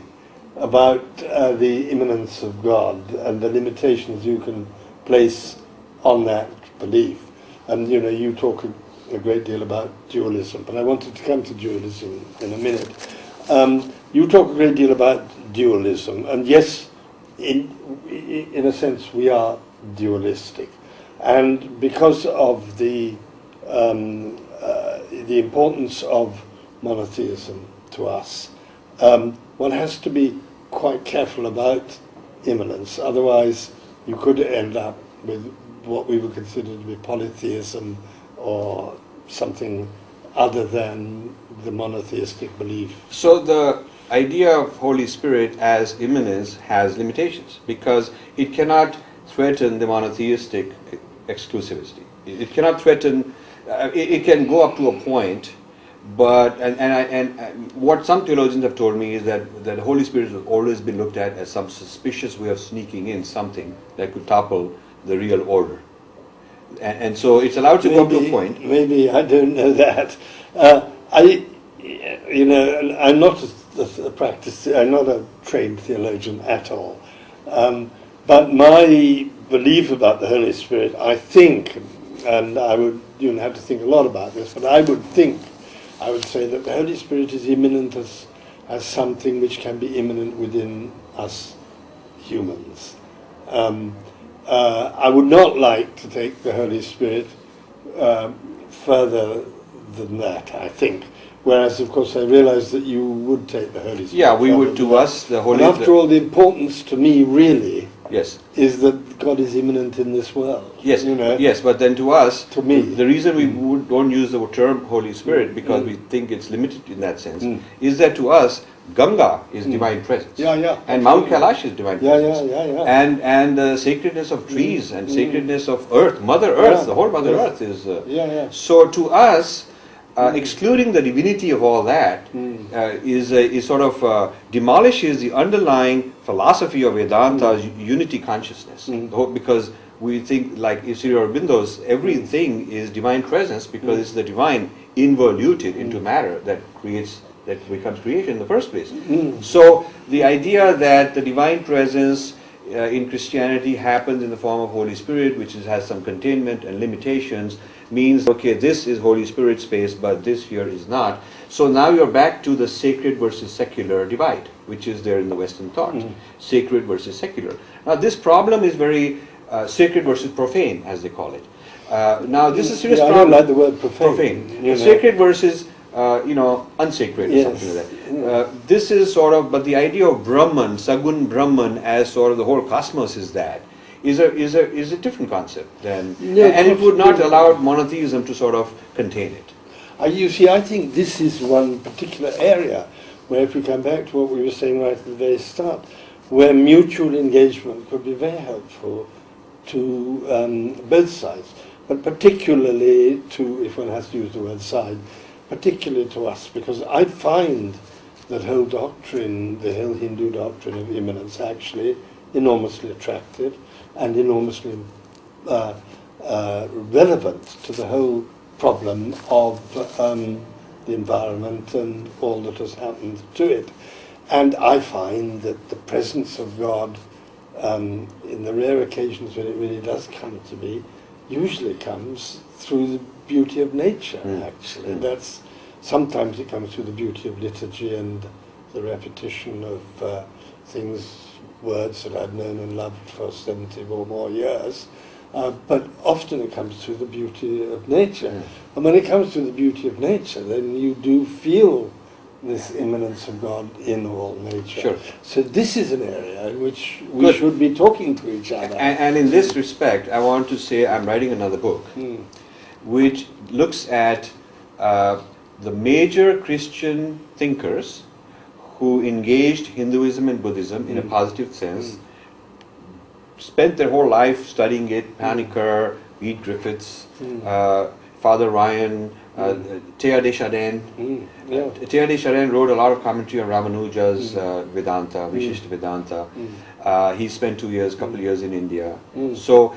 about the immanence of God and the limitations you can place on that belief. And you talk a great deal about dualism, but I wanted to come to dualism in a minute. You talk a great deal about dualism, and yes, in a sense, we are dualistic, and because of the importance of monotheism to us, one has to be quite careful about immanence. Otherwise, you could end up with what we would consider to be polytheism or something other than the monotheistic belief. So the idea of Holy Spirit as immanence has limitations because it cannot threaten the monotheistic exclusivity. It cannot threaten. It can go up to a point, but and what some theologians have told me is that the Holy Spirit has always been looked at as some suspicious way of sneaking in something that could topple the real order, and so it's allowed to go up to a point. Maybe I don't know that. I'm not I'm not a trained theologian at all, but my belief about the Holy Spirit, I think, and I would have to think a lot about this, but I would say that the Holy Spirit is immanent as something which can be immanent within us humans. I would not like to take the Holy Spirit further than that, I think. Whereas, of course, I realize that you would take the Holy Spirit. Yeah, we would to us, the Holy Spirit. After all, the importance to me, really, Yes. is that God is immanent in this world. Yes, you know. yes, but then to us, To me. the reason we don't use the term Holy Spirit, because we think it's limited in that sense, is that to us, Ganga is divine presence. Yeah, yeah. And Mount Kailash is divine presence. Yeah. And the sacredness of trees and sacredness of earth, Mother Earth, the whole Mother Earth is... So to us, excluding the divinity of all that is sort of demolishes the underlying philosophy of Vedanta's unity consciousness. Because we think, like Sri Aurobindo's, everything is divine presence because it's the divine involuted into matter that becomes creation in the first place. So the idea that the divine presence in Christianity happens in the form of Holy Spirit, which has some containment and limitations, means, okay, this is Holy Spirit space, but this here is not. So now you're back to the sacred versus secular divide, which is there in the Western thought. Sacred versus secular. Now this problem is very sacred versus profane, as they call it. Now this is a serious problem. I don't like the word profane. Sacred versus unsacred or something like that. This is sort of, but the idea of Brahman, Sagun Brahman, as sort of the whole cosmos is a different concept than, and it would not allow monotheism to sort of contain it. You see, I think this is one particular area where, if we come back to what we were saying right at the very start, where mutual engagement could be very helpful to both sides, but particularly to, if one has to use the word side, particularly to us, because I find that whole doctrine, the whole Hindu doctrine of immanence, actually enormously attractive and enormously relevant to the whole problem of the environment and all that has happened to it. And I find that the presence of God, in the rare occasions when it really does come to me, usually comes through the beauty of nature, actually. That's, sometimes it comes through the beauty of liturgy and the repetition of things, words that I've known and loved for 70 or more years, but often it comes through the beauty of nature. And when it comes to the beauty of nature, then you do feel this immanence of God in all nature. Sure. So this is an area in which we should be talking to each other. And in this respect, I want to say I'm writing another book, which looks at the major Christian thinkers who engaged Hinduism and Buddhism in a positive sense, spent their whole life studying it, Panikkar, Reed Griffiths, Father Ryan, Thea de Chardin. Thea de Chardin wrote a lot of commentary on Ramanuja's Vedanta, Vishishta Vedanta. He spent couple years in India. So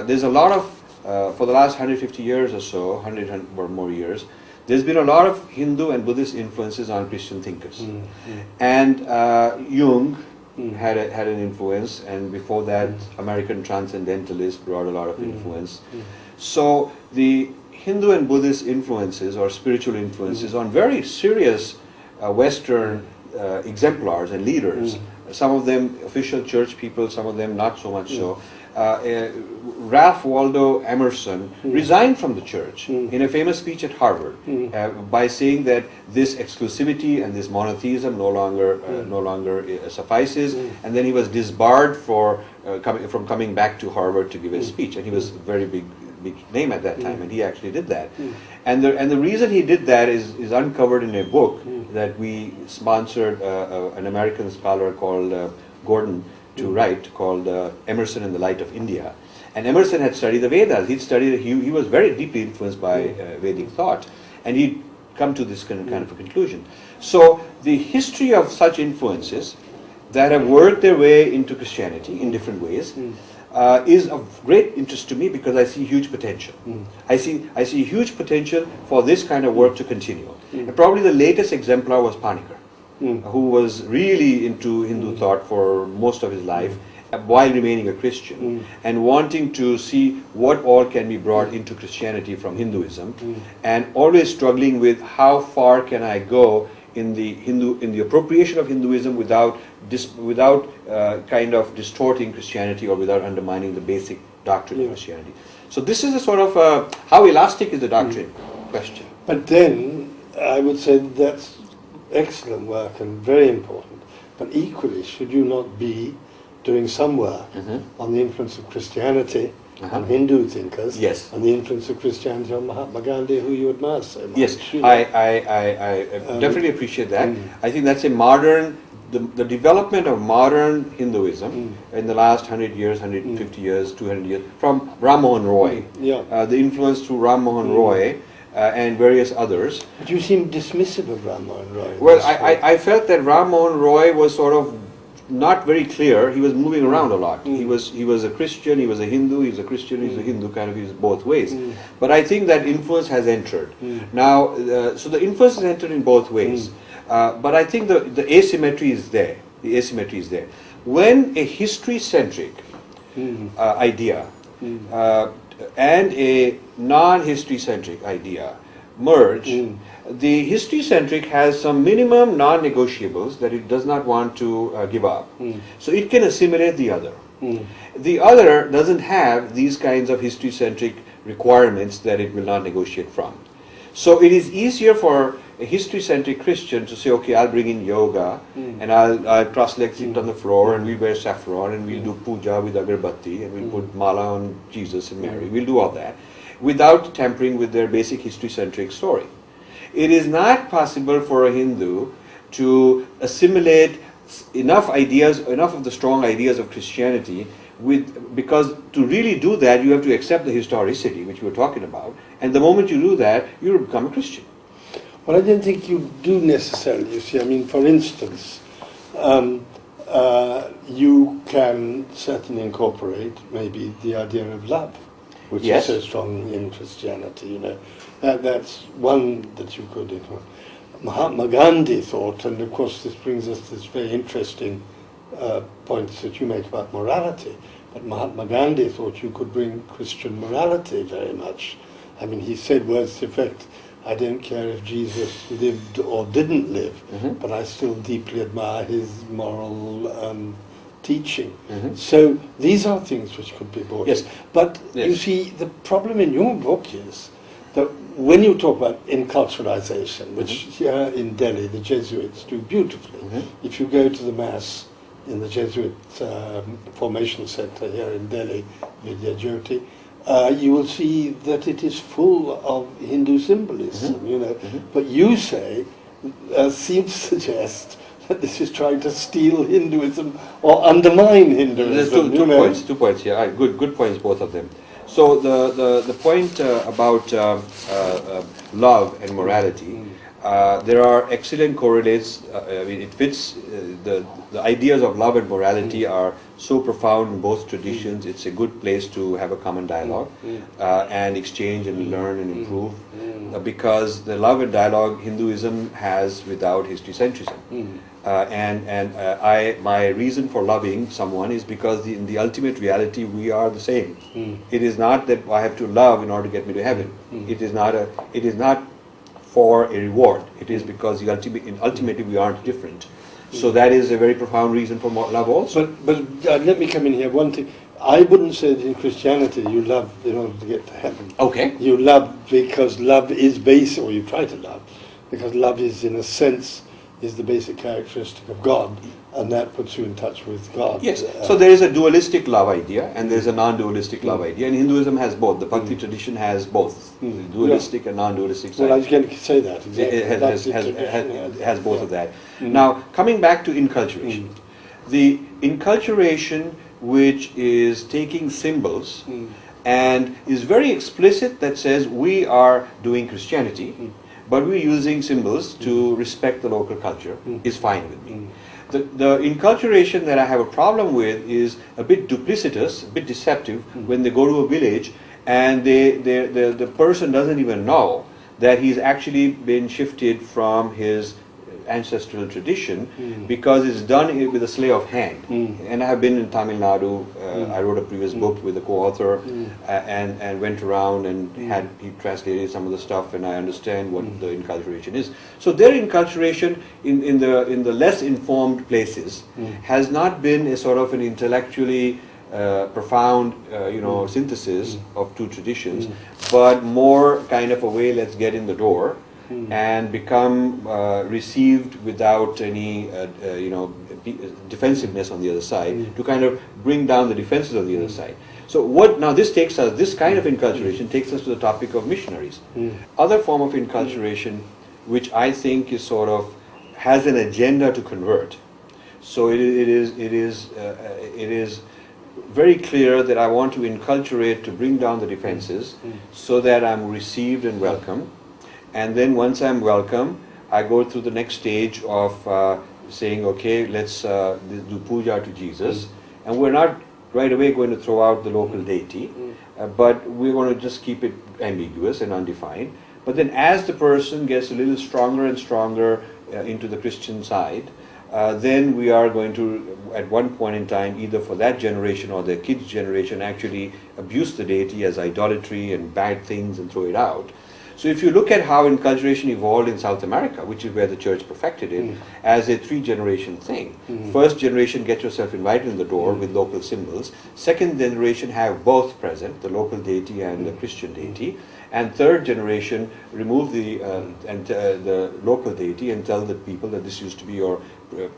there's a lot of, for the last 150 years or so, 100 or more years, there's been a lot of Hindu and Buddhist influences on Christian thinkers. And Jung had an influence, and before that American transcendentalists brought a lot of influence. So the Hindu and Buddhist influences or spiritual influences on very serious Western exemplars and leaders, some of them official church people, some of them not so much so. Ralph Waldo Emerson resigned from the church in a famous speech at Harvard by saying that this exclusivity and this monotheism no longer suffices, and then he was disbarred from coming back to Harvard to give a speech, and he was a very big name at that time, and he actually did that. And the reason he did that is uncovered in a book that we sponsored an American scholar called Gordon to write, called Emerson and the Light of India. And Emerson had studied the Vedas. He was very deeply influenced by Vedic thought, and he'd come to this kind of a conclusion. So the history of such influences that have worked their way into Christianity in different ways is of great interest to me, because I see huge potential. I see huge potential for this kind of work to continue. And probably the latest exemplar was Panikkar, who was really into Hindu thought for most of his life, while remaining a Christian, and wanting to see what all can be brought into Christianity from Hinduism, and always struggling with how far can I go in the appropriation of Hinduism without kind of distorting Christianity or without undermining the basic doctrine of Christianity. So this is a sort of how elastic is the doctrine question. But then I would say that's excellent work and very important. But equally, should you not be doing some work on the influence of Christianity on Hindu thinkers, Yes. and the influence of Christianity on Mahatma Gandhi, who you admire so much. Yes, you know. I definitely appreciate that. I think that's a modern, the development of modern Hinduism in the last 100 years, 150 years, 200 years, from Ram Mohan Roy, the influence through Ram Mohan Roy and various others. But you seem dismissive of Ram Mohan Roy. Well, I felt that Ram Mohan Roy was sort of not very clear. He was moving around a lot. He was a Christian, he was a Hindu, he was a Christian, he was a Hindu, kind of, he was both ways. But I think that influence has entered. Now, so the influence has entered in both ways. But I think the asymmetry is there. The asymmetry is there. When a history-centric idea and a non-history-centric idea merge, the history-centric has some minimum non-negotiables that it does not want to give up. So it can assimilate the other. The other doesn't have these kinds of history-centric requirements that it will not negotiate from. So it is easier for a history-centric Christian to say, okay, I'll bring in yoga and I'll cross-leg sit on the floor and we'll wear saffron and we'll do puja with agarbatti and we'll put mala on Jesus and Mary. We'll do all that without tampering with their basic history-centric story. It is not possible for a Hindu to assimilate enough ideas, enough of the strong ideas of Christianity because to really do that you have to accept the historicity which we were talking about, and the moment you do that you become a Christian. Well, I don't think you do necessarily, you see. I mean, for instance, you can certainly incorporate maybe the idea of love, which is so strong in Christianity, you know. That's one that you could incorporate. Mahatma Gandhi thought, and of course this brings us to this very interesting points that you make about morality, but Mahatma Gandhi thought you could bring Christian morality very much. I mean, he said words to the effect, I don't care if Jesus lived or didn't live, but I still deeply admire his moral teaching. So these are things which could be brought. Yes. But you see, the problem in your book is that when you talk about enculturalization, which here in Delhi the Jesuits do beautifully, if you go to the Mass in the Jesuit Formation Center here in Delhi, Vidya Jyoti, you will see that it is full of Hindu symbolism, you know. But you say, seem to suggest that this is trying to steal Hinduism or undermine Hinduism. There's two points here. Good points, both of them. So the point about love and morality, there are excellent correlates. I mean, it fits. The ideas of love and morality are so profound in both traditions. It's a good place to have a common dialogue and exchange and learn and improve. Because the love and dialogue Hinduism has without history-centrism. My reason for loving someone is because in the ultimate reality we are the same. It is not that I have to love in order to get me to heaven. It is not for a reward. It is because ultimately we aren't different. So that is a very profound reason for love also. But let me come in here. One thing, I wouldn't say that in Christianity you love in order to get to heaven. Okay. You love because love is basic, or you try to love, because love is, in a sense, is the basic characteristic of God, and that puts you in touch with God. Yes. So there is a dualistic love idea, and there is a non-dualistic love idea, and Hinduism has both. The Bhakti tradition has both, dualistic and non-dualistic side. Well, I was going to say that, exactly. It has both of that. Now, coming back to inculturation. The inculturation which is taking symbols and is very explicit, that says we are doing Christianity, but we're using symbols to respect the local culture, is fine with me. The inculturation that I have a problem with is a bit duplicitous, a bit deceptive, when they go to a village and the person doesn't even know that he's actually been shifted from his ancestral tradition because it's done with a sleight of hand. And I have been in Tamil Nadu. I wrote a previous book with a co-author and went around and he translated some of the stuff, and I understand what the inculturation is. So their inculturation in the less informed places has not been a sort of an intellectually profound synthesis of two traditions, but more kind of a way, let's get in the door. and become received without any defensiveness on the other side, to kind of bring down the defenses of the other side. So now this kind of enculturation takes us to the topic of missionaries. Other form of enculturation, which I think is sort of has an agenda to convert. So it is very clear that I want to enculturate to bring down the defenses so that I'm received and welcome. And then once I'm welcome, I go through the next stage of saying, okay, let's do puja to Jesus. And we're not right away going to throw out the local deity, but we're going to just keep it ambiguous and undefined. But then as the person gets a little stronger and stronger into the Christian side, then we are going to, at one point in time, either for that generation or their kids' generation, actually abuse the deity as idolatry and bad things and throw it out. So if you look at how enculturation evolved in South America, which is where the church perfected it, as a 3-generation thing. First generation, get yourself invited in the door with local symbols. Second generation, have both present, the local deity and the Christian deity. And third generation, remove the local deity and tell the people that this used to be your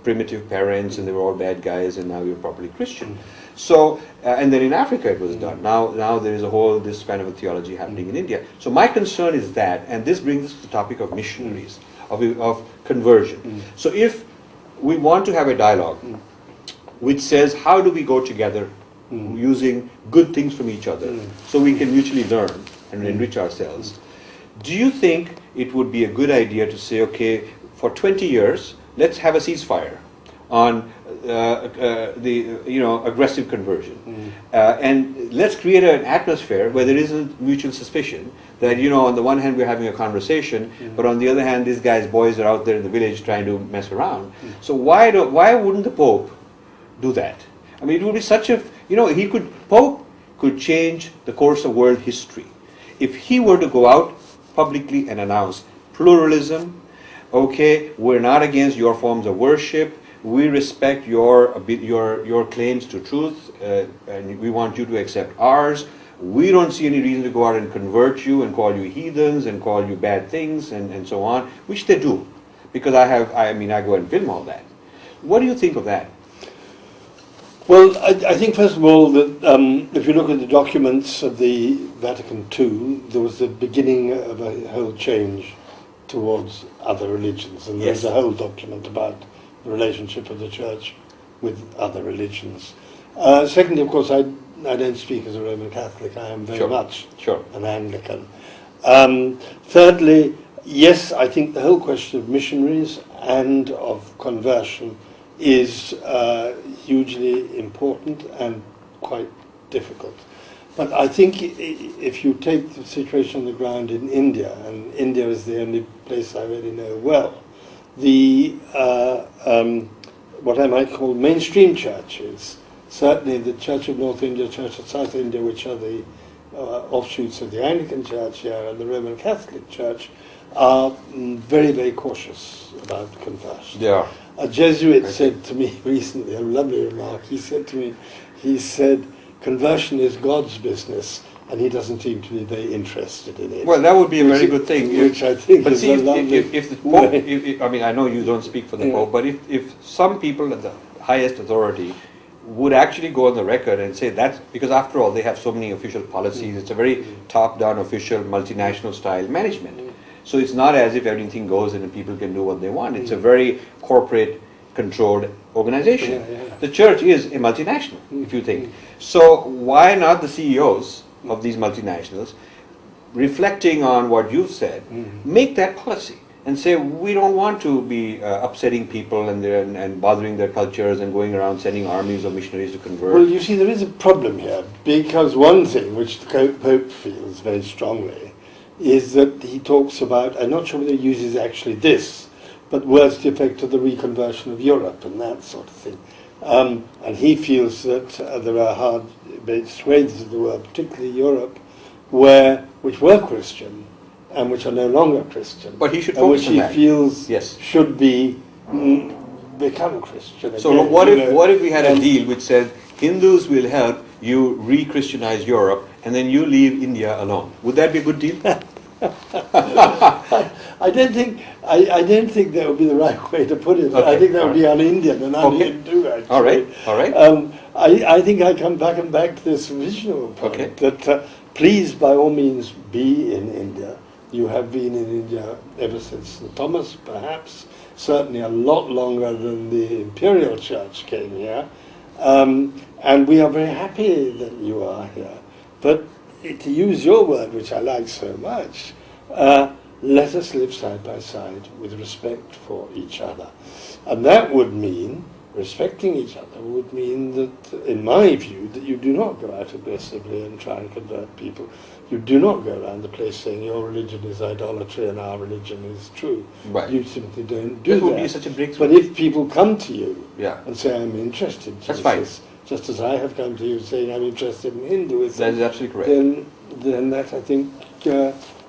primitive parents and they were all bad guys and now you're properly Christian. So, and then in Africa it was done. Now there is this kind of a theology happening in India. So my concern is that, and this brings us to the topic of missionaries, of conversion. So if we want to have a dialogue which says how do we go together using good things from each other so we can mutually learn and enrich ourselves, do you think it would be a good idea to say, okay, for 20 years, let's have a ceasefire on the aggressive conversion, and let's create an atmosphere where there isn't mutual suspicion that on the one hand we're having a conversation, but on the other hand these guys, boys, are out there in the village trying to mess around. So why wouldn't the Pope do that? I mean, it would be such a Pope could change the course of world history if he were to go out publicly and announce pluralism. Okay, we're not against your forms of worship. We respect your claims to truth, and we want you to accept ours. We don't see any reason to go out and convert you and call you heathens and call you bad things and so on, which they do, because I go and film all that. What do you think of that? Well, I think first of all that if you look at the documents of the Vatican II, there was the beginning of a whole change towards other religions, and there's a whole document about the relationship of the Church with other religions. Secondly, of course, I don't speak as a Roman Catholic. I am very much an Anglican. Thirdly, yes, I think the whole question of missionaries and of conversion is hugely important and quite difficult. But I think if you take the situation on the ground in India, and India is the only place I really know well, the what I might call mainstream churches, certainly the Church of North India, Church of South India, which are the offshoots of the Anglican Church here, and the Roman Catholic Church, are very, very cautious about conversion. Yeah. A Jesuit said to me recently, a lovely remark, he said, conversion is God's business, and he doesn't seem to be very interested in it. Well, that would be a very good thing. Which I think but is see, a lovely if the Pope, I know you don't speak for the Pope, but if some people at the highest authority would actually go on the record and say that, because after all, they have so many official policies, it's a very top-down, official, multinational style management. So it's not as if everything goes and people can do what they want. It's a very corporate controlled organization. The church is a multinational, if you think. So why not the CEOs of these multinationals, reflecting on what you've said, make that policy and say, we don't want to be upsetting people and bothering their cultures and going around sending armies of missionaries to convert. Well, you see, there is a problem here, because one thing which the Pope feels very strongly is that he talks about, I'm not sure whether he uses actually this, but words to the effect of the reconversion of Europe and that sort of thing. And he feels that there are hard swathes of the world, particularly Europe, which were Christian and which are no longer Christian. But he should and which focus on he that. Feels should be become Christian. So again, what if we had a deal which said Hindus will help you re-Christianize Europe and then you leave India alone? Would that be a good deal? I don't think that would be the right way to put it. Okay, I think that would be alright. un-Indian and un-Hindu, actually. All right, all right. I think I come back to this original point that please, by all means, be in India. You have been in India ever since St. Thomas, perhaps, certainly a lot longer than the Imperial Church came here. And we are very happy that you are here. But to use your word, which I like so much, let us live side by side with respect for each other. And that would mean, respecting each other would mean that, in my view, that you do not go out aggressively and try and convert people. You do not go around the place saying your religion is idolatry and our religion is true. Right. You simply don't do that. That would be such a breakthrough. But if people come to you Yeah. and say, I'm interested in That's Jesus, just as I have come to you saying I'm interested in Hinduism, That is absolutely correct. then that, I think,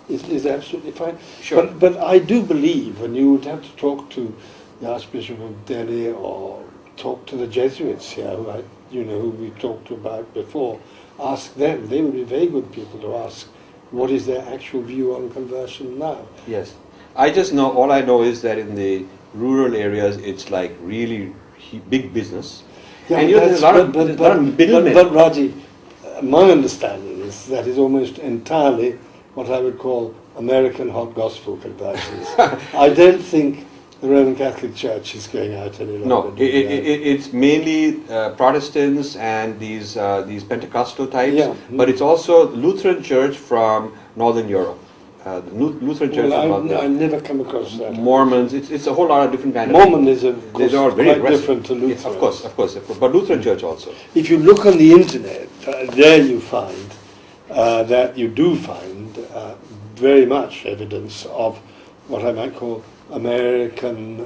is absolutely fine. Sure. But I do believe, and you would have to talk to the Archbishop of Delhi or talk to the Jesuits here, who we talked about before, ask them. They would be very good people to ask what is their actual view on conversion now. Yes. I just know, all I know is that in the rural areas, it's like really big business. Yeah, and there's a lot of middlemen. But Rajiv, my understanding is that is almost entirely what I would call American hot gospel conversions. I don't think the Roman Catholic Church is going out any longer. No, it's mainly Protestants and these Pentecostal types, Yeah. but it's also Lutheran Church from Northern Europe. The Lutheran Church I've never come across that. Mormons, it's a whole lot of different kinds Mormon is of course They're all very quite aggressive. different to Lutheran. Yes, of course, but Lutheran Church also. If you look on the internet, there you find that you do find very much evidence of what I might call American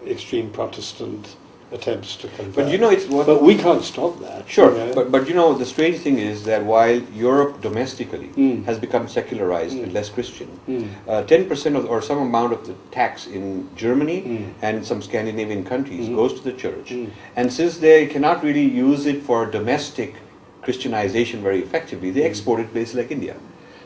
extreme Protestant attempts to convert. But you know, it's what. But we can't stop that. Sure, you know. but you know, the strange thing is that while Europe domestically Mm. has become secularized and less Christian, Mm. 10% of, or some amount of the tax in Germany Mm. and some Scandinavian countries Mm. goes to the church. Mm. And since they cannot really use it for domestic Christianization very effectively, they export it to places like India.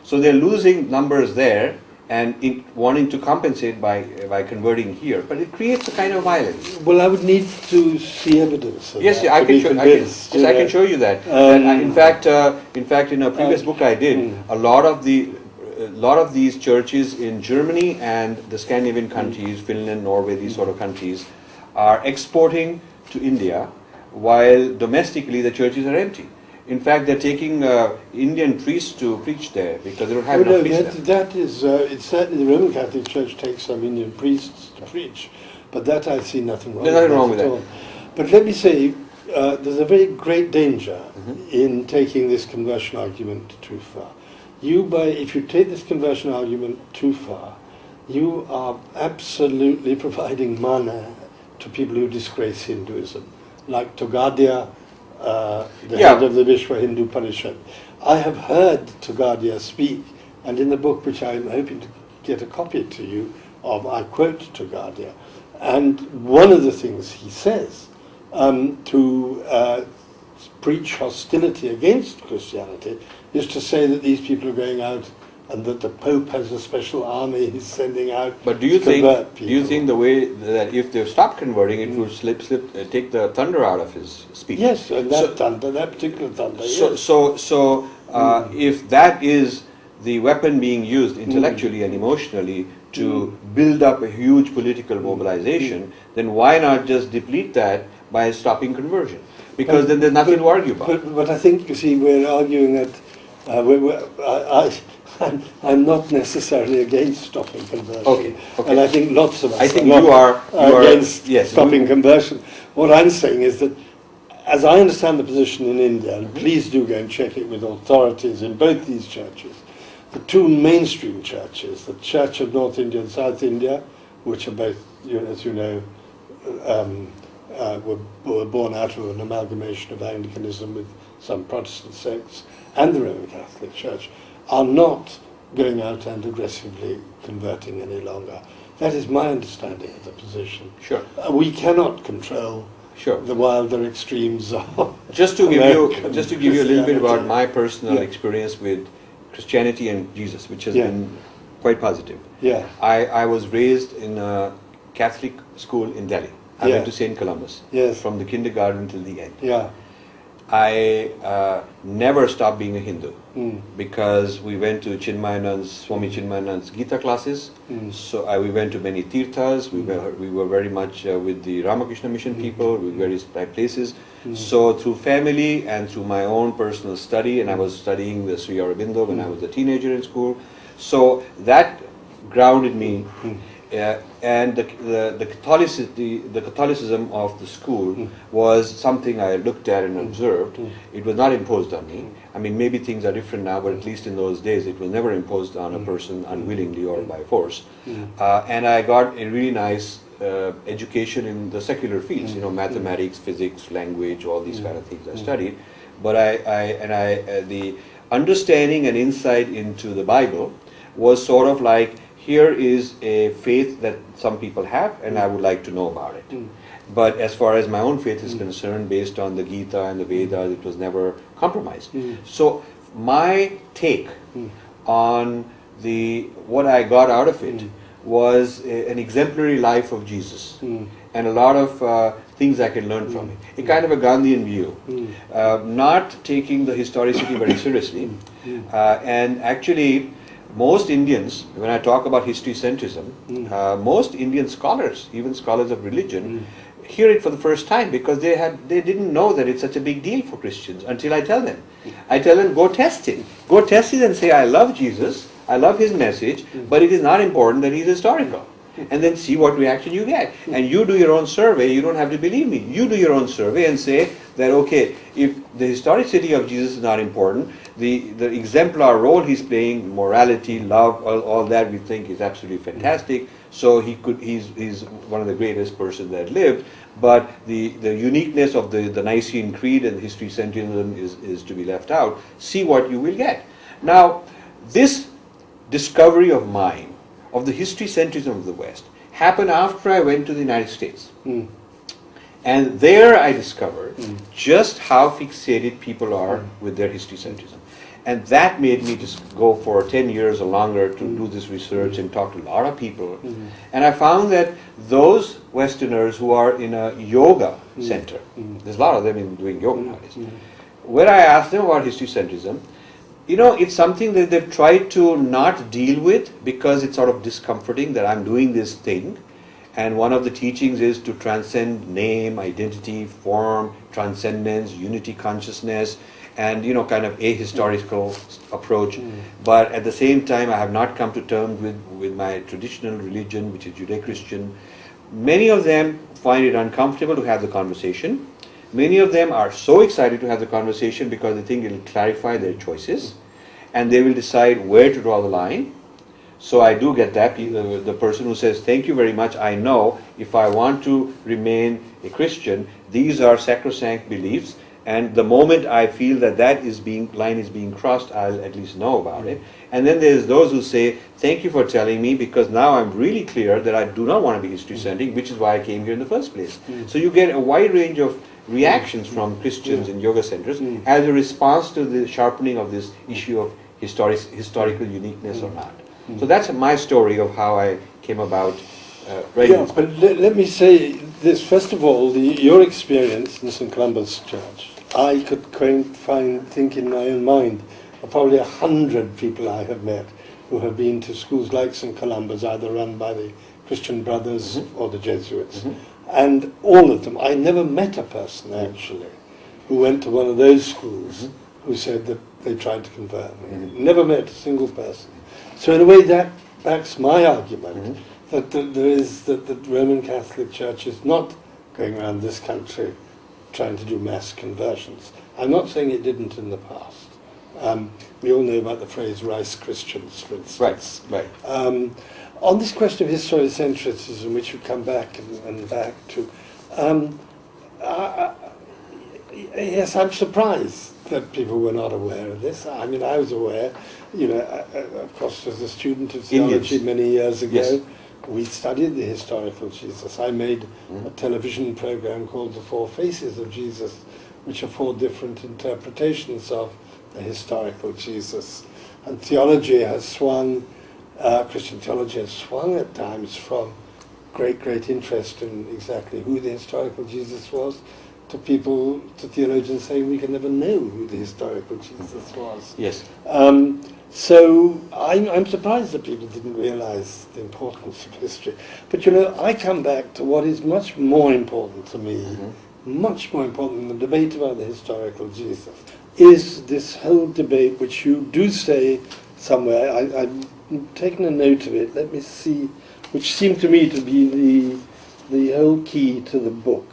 So they're losing numbers there and wanting to compensate by converting here. But it creates a kind of violence. Well, I would need to see evidence of Yes, that yeah, I to can be show. convinced, I can show you that. In fact, in a previous book I did, a lot of these churches in Germany and the Scandinavian countries, Finland, Norway, these sort of countries, are exporting to India, while domestically the churches are empty. In fact, they're taking Indian priests to preach there because they don't have enough priests there. That is, it's certainly the Roman Catholic Church takes some Indian priests to preach, but that I see nothing wrong There's with. nothing wrong with at that. all. But let me say, there's a very great danger in taking this conversion argument too far. If you take this conversion argument too far, you are absolutely providing mana to people who disgrace Hinduism, like Togadia, the head of the Vishwa Hindu Parishad. I have heard Togadia speak, and in the book which I'm hoping to get a copy to you of, I quote Togadia. And one of the things he says to preach hostility against Christianity is to say that these people are going out and that the Pope has a special army he's sending out. But do you to convert think? people. Do you think the way that if they stop converting, it will take the thunder out of his speech? Yes, and that particular thunder. Yes. So if that is the weapon being used intellectually and emotionally to build up a huge political mobilization, then why not just deplete that by stopping conversion? Because then there's nothing to argue about. But I think, you see, we're arguing that I'm not necessarily against stopping conversion. Okay. And I think lots of us are against stopping conversion. What I'm saying is that, as I understand the position in India, and please do go and check it with authorities in both these churches, the two mainstream churches, the Church of North India and South India, which are both, as you know, were born out of an amalgamation of Anglicanism with some Protestant sects, and the Roman Catholic Church, are not going out and aggressively converting any longer. That is my understanding of the position. Sure. We cannot control the wilder extremes of Just to give you a little bit about my personal experience with Christianity and Jesus, which has Yeah. been quite positive. Yeah. I was raised in a Catholic school in Delhi. I Yeah. went to St. Columbus Yes. from the kindergarten till the end. Yeah. I never stopped being a Hindu Mm. because we went to Swami Chinmayanand's Gita classes. Mm. So we went to many tirthas. We were very much with the Ramakrishna Mission people, with various places. So through family and through my own personal study, and I was studying the Sri Aurobindo when I was a teenager in school. So that grounded me. And the Catholicism of the school was something I looked at and observed. It was not imposed on me. I mean, maybe things are different now, but at least in those days, it was never imposed on a person unwillingly or by force. And I got a really nice education in the secular fields, mathematics, physics, language, all these kind of things I studied. But the understanding and insight into the Bible was sort of like, here is a faith that some people have, and I would like to know about it. But as far as my own faith is concerned, based on the Gita and the Vedas, it was never compromised. So my take on what I got out of it was an exemplary life of Jesus, and a lot of things I can learn from it. A kind of a Gandhian view, not taking the historicity very seriously, and actually. Most Indians, when I talk about history centrism, most Indian scholars, even scholars of religion, hear it for the first time because they didn't know that it's such a big deal for Christians until I tell them. I tell them, go test it. Go test it and say, I love Jesus, I love his message, but it is not important that he's historical. And then see what reaction you get. And you do your own survey, you don't have to believe me. You do your own survey and say that, okay, if the historicity of Jesus is not important, the exemplar role he's playing, morality, love, all that we think is absolutely fantastic. So he's one of the greatest persons that lived. But the uniqueness of the Nicene Creed and history centrism is to be left out. See what you will get. Now, this discovery of mine, of the history centrism of the West, happened after I went to the United States. And there I discovered just how fixated people are with their history centrism. And that made me just go for 10 years or longer to do this research and talk to a lot of people. And I found that those Westerners who are in a yoga center, there's a lot of them doing yoga nowadays, when I asked them about history centrism, it's something that they've tried to not deal with because it's sort of discomforting that I'm doing this thing. And one of the teachings is to transcend name, identity, form, transcendence, unity consciousness, and kind of ahistorical approach. But at the same time, I have not come to terms with my traditional religion, which is Judeo-Christian. Many of them find it uncomfortable to have the conversation. Many of them are so excited to have the conversation because they think it will clarify their choices, and they will decide where to draw the line. So I do get that, the person who says, thank you very much, I know if I want to remain a Christian, these are sacrosanct beliefs, and the moment I feel that line is being crossed, I'll at least know about it. And then there's those who say, thank you for telling me, because now I'm really clear that I do not want to be history-centric, which is why I came here in the first place. So you get a wide range of reactions from Christians in yoga centers as a response to the sharpening of this issue of historical uniqueness or not. So that's my story of how I came about writing. Yeah, but let me say this. First of all, your experience in St. Columba's Church, I could think in my own mind of probably 100 people I have met who have been to schools like St. Columba's, either run by the Christian Brothers or the Jesuits. And all of them, I never met a person actually who went to one of those schools who said that they tried to convert me. Never met a single person. So in a way that backs my argument that the Roman Catholic Church is not going around this country trying to do mass conversions. I'm not saying it didn't in the past. We all know about the phrase rice Christians, for instance. Right. On this question of historicentrism, which you come back and back to, yes, I'm surprised that people were not aware of this. I mean, I was aware, of course, as a student of theology many years ago, yes. We studied the historical Jesus. I made a television program called The Four Faces of Jesus, which are 4 different interpretations of the historical Jesus. And theology has swung, Christian theology has swung at times from great interest in exactly who the historical Jesus was, to theologians saying we can never know who the historical Jesus was. Yes. So I'm surprised that people didn't realize the importance of history. But I come back to what is much more important to me, much more important than the debate about the historical Jesus, is this whole debate which you do say somewhere. I've taken a note of it. Let me see, which seemed to me to be the whole key to the book,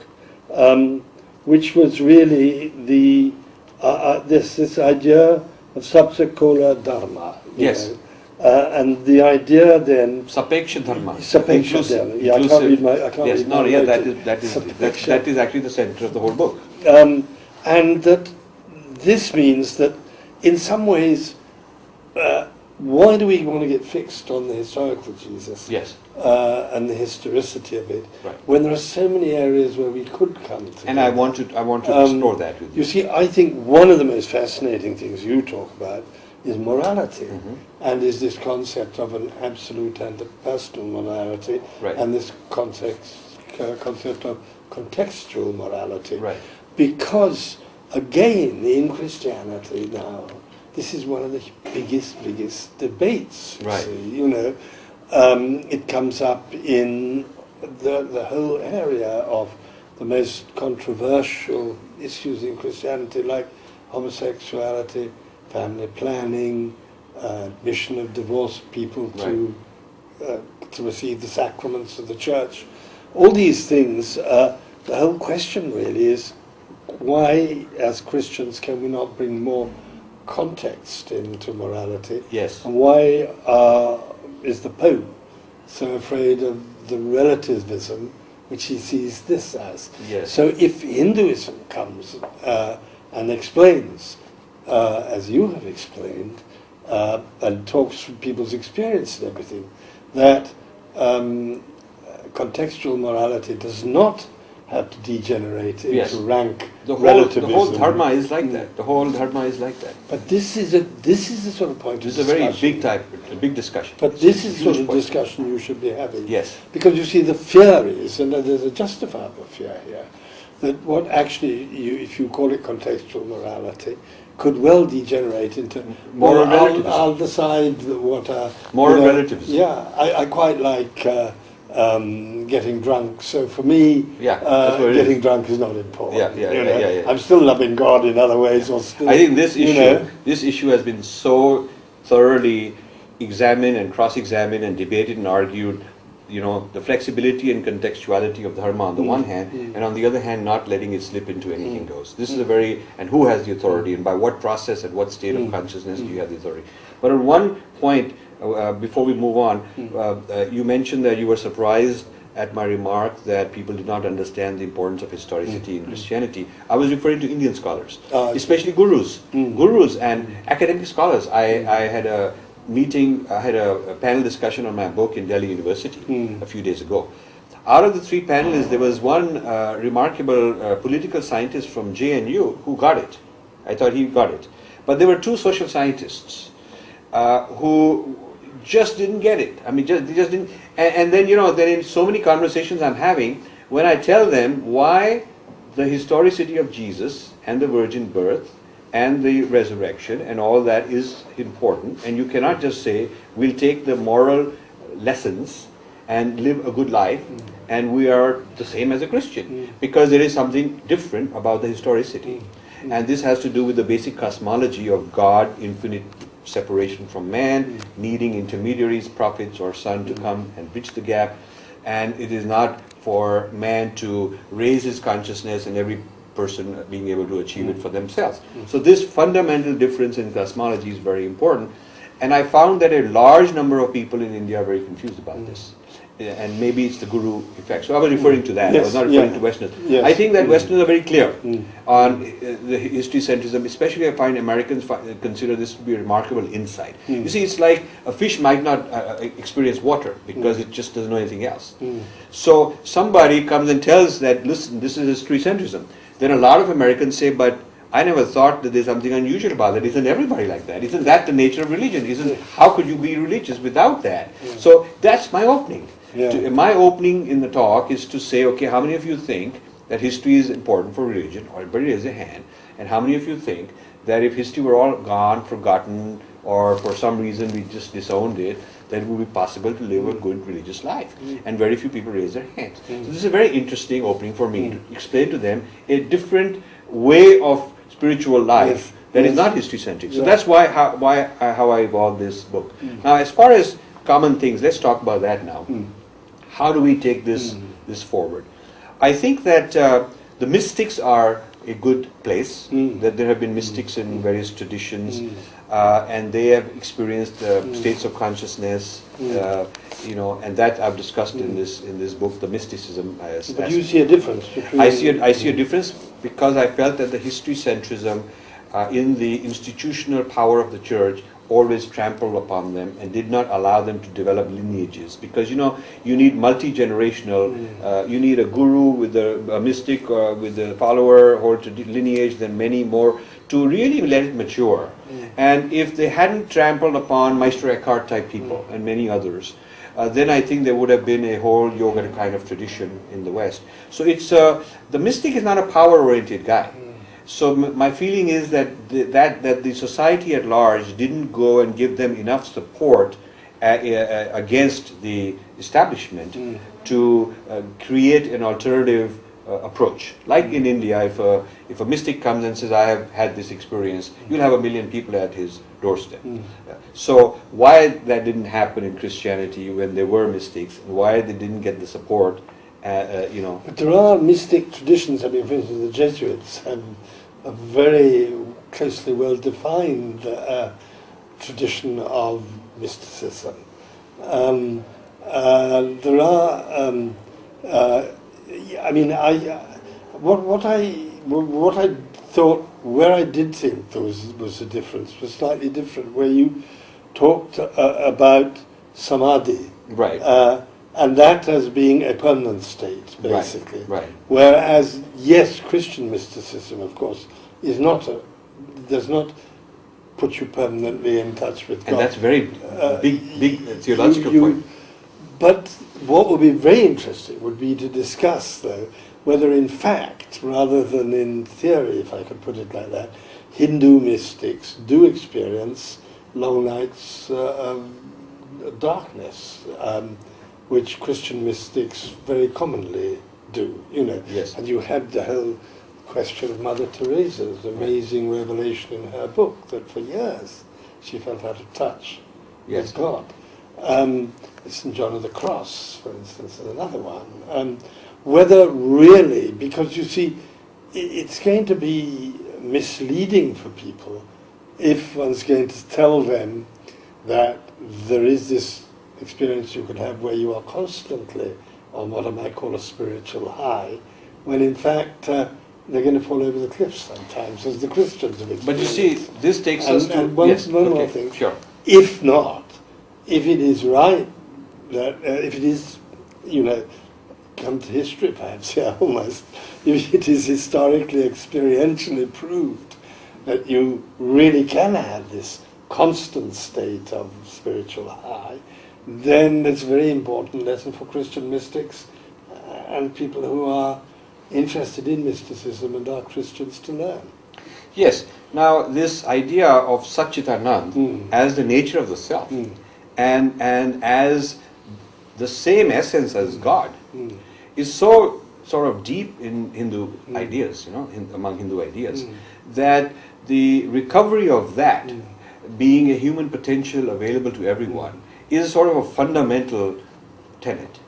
which was really this idea of Sapsakola Dharma. Yes. And the idea then... Sapeksha Dharma. Sapeksha Dharma. Yeah, I can't read my... Yes, no, yeah, that is actually the center of the whole book. And that this means that in some ways, why do we want to get fixed on the historical Jesus? Yes. And the historicity of it, right, when there are so many areas where we could come together. And I want to explore that with you. You see, I think one of the most fascinating things you talk about is morality, and is this concept of an absolute and a personal morality, right, and this concept of contextual morality. Right. Because, again, in Christianity now, this is one of the biggest debates. Right. See, it comes up in the whole area of the most controversial issues in Christianity, like homosexuality, family planning, admission of divorced people to receive the sacraments of the church. All these things, the whole question really is, why, as Christians, can we not bring more context into morality? Yes. And why is the Pope so afraid of the relativism which he sees this as? Yes. So if Hinduism comes and explains, as you have explained, and talks from people's experience and everything, that contextual morality does not have to degenerate into rank relativism. The whole Dharma is like that. The whole Dharma is like that. But this is the sort of point. This is a big discussion. But this is the sort of discussion you should be having. Yes. Because you see, the fear is, and there's a justifiable fear here, that what actually, if you call it contextual morality, could well degenerate into moral relativism. I'll decide what moral relativism. Yeah, I quite like getting drunk. So for me, getting drunk is not important. Yeah. I'm still loving God in other ways. Or still, I think this issue has been so thoroughly examined and cross-examined and debated and argued. The flexibility and contextuality of Dharma on the one hand, and on the other hand, not letting it slip into anything goes. This is and who has the authority, and by what process, at what state of consciousness do you have the authority? But at one point, before we move on, you mentioned that you were surprised at my remark that people did not understand the importance of historicity in Christianity. I was referring to Indian scholars, especially gurus and academic scholars. I had a panel discussion on my book in Delhi University a few days ago. Out of the three panelists, there was one remarkable political scientist from JNU who got it. I thought he got it. But there were two social scientists who just didn't get it. I mean, they just didn't. And then, then in so many conversations I'm having, when I tell them why the historicity of Jesus and the virgin birth and the resurrection and all that is important, and you cannot just say, we'll take the moral lessons and live a good life, and we are the same as a Christian, because there is something different about the historicity. And this has to do with the basic cosmology of God, infinite separation from man, needing intermediaries, prophets or son to come and bridge the gap, and it is not for man to raise his consciousness and every person being able to achieve it for themselves. So this fundamental difference in cosmology is very important, and I found that a large number of people in India are very confused about this, and maybe it's the guru effect. So I was referring to that. I was not referring to Westerners. I think that Westerners are very clear on the history centrism, especially I find Americans consider this to be a remarkable insight. You see, it's like a fish might not experience water because it just doesn't know anything else. So somebody comes and tells that, listen, this is history centrism. Then a lot of Americans say, but I never thought that there's something unusual about that. Isn't everybody like that? Isn't that the nature of religion? How could you be religious without that? So that's my opening. My opening in the talk is to say, okay, how many of you think that history is important for religion? Or everybody raise a hand. And how many of you think that if history were all gone, forgotten, or for some reason we just disowned it, that it would be possible to live a good religious life? And very few people raise their hands. So this is a very interesting opening for me to explain to them a different way of spiritual life that is not history-centric. So that's how I evolved this book. Now, as far as common things, let's talk about that now. How do we take this forward? I think that the mystics are a good place, that there have been mystics in various traditions, and they have experienced states of consciousness, and that I've discussed in this book, the mysticism. But you see a difference between... I see a difference because I felt that the history-centrism in the institutional power of the church always trampled upon them and did not allow them to develop lineages, because you need multi-generational, you need a guru with a mystic with a follower or lineage, then many more to really let it mature. And if they hadn't trampled upon Meister Eckhart type people and many others, then I think there would have been a whole yoga kind of tradition in the West. So it's the mystic is not a power-oriented guy. So my feeling is that the society at large didn't go and give them enough support against the establishment to create an alternative approach. Like in India, if a mystic comes and says, I have had this experience, you'll have 1 million people at his doorstep. So why that didn't happen in Christianity when there were mystics, and why they didn't get the support, But there are mystic traditions. I mean, for instance, the Jesuits have a very closely well-defined tradition of mysticism. There are, what I thought, where I did think there was a difference, was slightly different, where you talked about samadhi. Right. And that as being a permanent state, basically. Right. Whereas, yes, Christian mysticism, of course, does not put you permanently in touch with God. And that's very big theological point. But what would be very interesting would be to discuss, though, whether in fact, rather than in theory, if I could put it like that, Hindu mystics do experience long nights of darkness, which Christian mystics very commonly do, Yes. And you had the whole question of Mother Teresa's amazing revelation in her book that for years she felt out of touch with God. St. John of the Cross, for instance, is another one. Whether really, because you see, it's going to be misleading for people if one's going to tell them that there is this experience you could have where you are constantly on what I might call a spiritual high, when in fact they're going to fall over the cliff sometimes, as the Christians have experienced. But you see, this takes us to... And one more thing. Sure. If not, if it is right, that if it is, come to history perhaps, almost, if it is historically, experientially proved that you really can have this constant state of spiritual high, then it's a very important lesson for Christian mystics and people who are interested in mysticism and are Christians to learn. Yes. Now, this idea of Satchitanand as the nature of the self and as the same essence as God is so sort of deep in Hindu ideas, among Hindu ideas, that the recovery of that being a human potential available to everyone is sort of a fundamental tenet.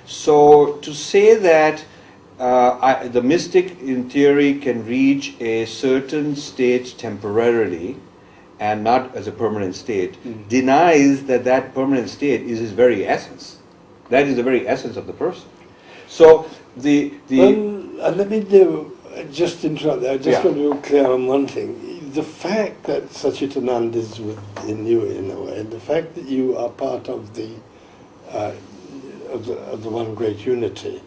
So to say that the mystic in theory can reach a certain state temporarily and not as a permanent state denies that permanent state is his very essence. That is the very essence of the person. So let me just interrupt there. I just want to be clear on one thing. The fact that Satchitanand is within you in a way, and the fact that you are part of the one great unity,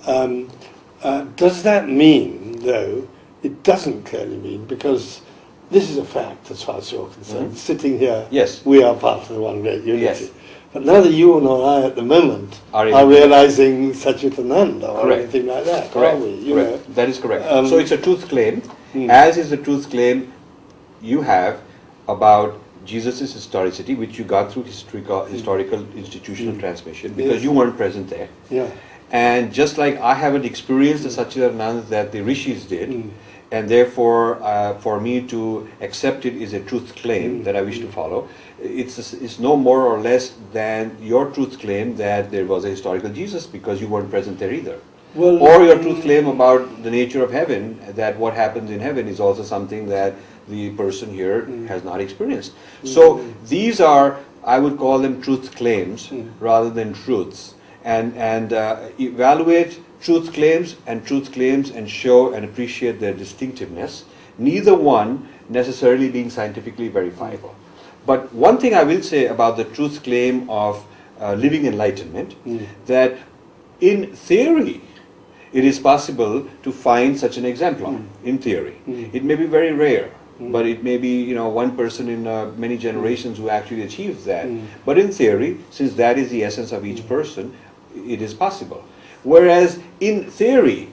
does that mean, though, it doesn't clearly mean, because this is a fact as far as you're concerned. Sitting here, Yes. we are part of the one great unity. Yes. But neither you nor I at the moment are realizing Satchitananda or anything like that, correct. are we? You Correct. know? That is correct. So it's a truth claim, Hmm. as is the truth claim you have about Jesus' historicity, which you got through historical institutional transmission, because you weren't present there. Yeah. And just like I haven't experienced the Satchitananda that the rishis did, and therefore for me to accept it is a truth claim that I wish to follow, it's no more or less than your truth claim that there was a historical Jesus, because you weren't present there either. Well, Or your truth claim about the nature of heaven, that what happens in heaven is also something that the person here has not experienced. So these are, I would call them truth claims rather than truths. And evaluate truth claims and show and appreciate their distinctiveness, neither one necessarily being scientifically verifiable. But one thing I will say about the truth claim of living enlightenment, that in theory, it is possible to find such an exemplar, in theory. It may be very rare, but it may be one person in many generations who actually achieves that. But in theory, since that is the essence of each person, it is possible. Whereas in theory,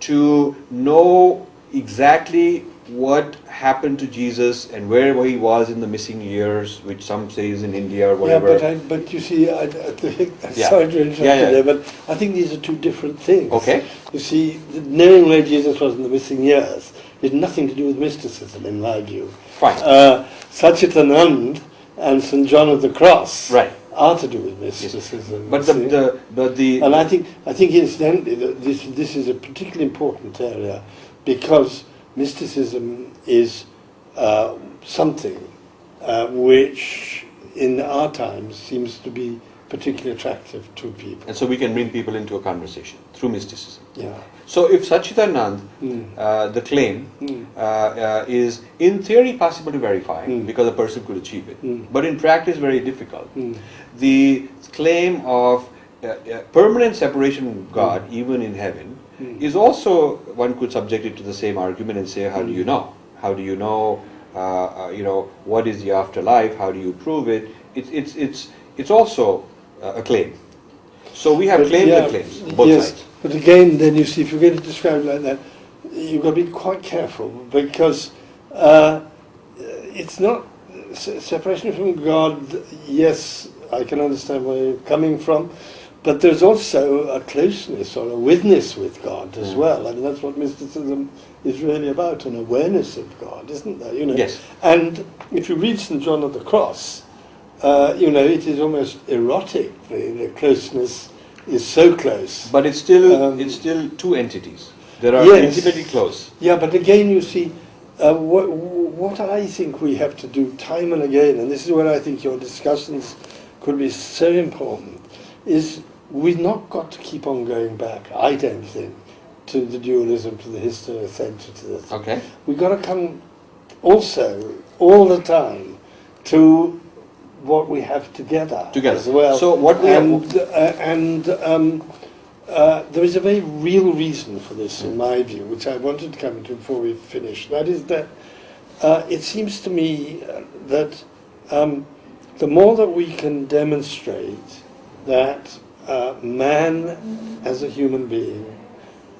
to know exactly what happened to Jesus and where he was in the missing years, which some say is in India or whatever. Yeah, but you see, I think, Yeah. sorry to interrupt Yeah. you there, but I think these are two different things. Okay. You see, knowing where Jesus was in the missing years had nothing to do with mysticism, in my view. Fine. Satchitanand and St. John of the Cross are to do with mysticism. But and I think incidentally that this is a particularly important area, because mysticism is something which in our times seems to be particularly attractive to people. And so we can bring people into a conversation through mysticism. Yeah. So if Satchitanand, the claim, is in theory possible to verify, because a person could achieve it, but in practice very difficult. The claim of permanent separation from God, even in heaven, is also, one could subject it to the same argument and say, how do you know? How do you know, what is the afterlife? How do you prove it? It's also a claim. So we have claims and claims, both sides. But again, then you see, if you're going to describe it like that, you've got to be quite careful, because it's not separation from God. Yes, I can understand where you're coming from, but there's also a closeness or a witness with God as well. I mean, that's what mysticism is really about, an awareness of God, isn't there? Yes. And if you read St. John of the Cross, it is almost erotic. The closeness is so close. But it's still two entities. There are intimately close. Yeah, but again, you see, what I think we have to do time and again, and this is where I think your discussions could be so important, is we've not got to keep on going back, I don't think, to the dualism, to the historicity. Okay. We've got to come also, all the time, to what we have together as well. So what we there is a very real reason for this, in my view, which I wanted to come to before we finish. That is that it seems to me that the more that we can demonstrate that man as a human being,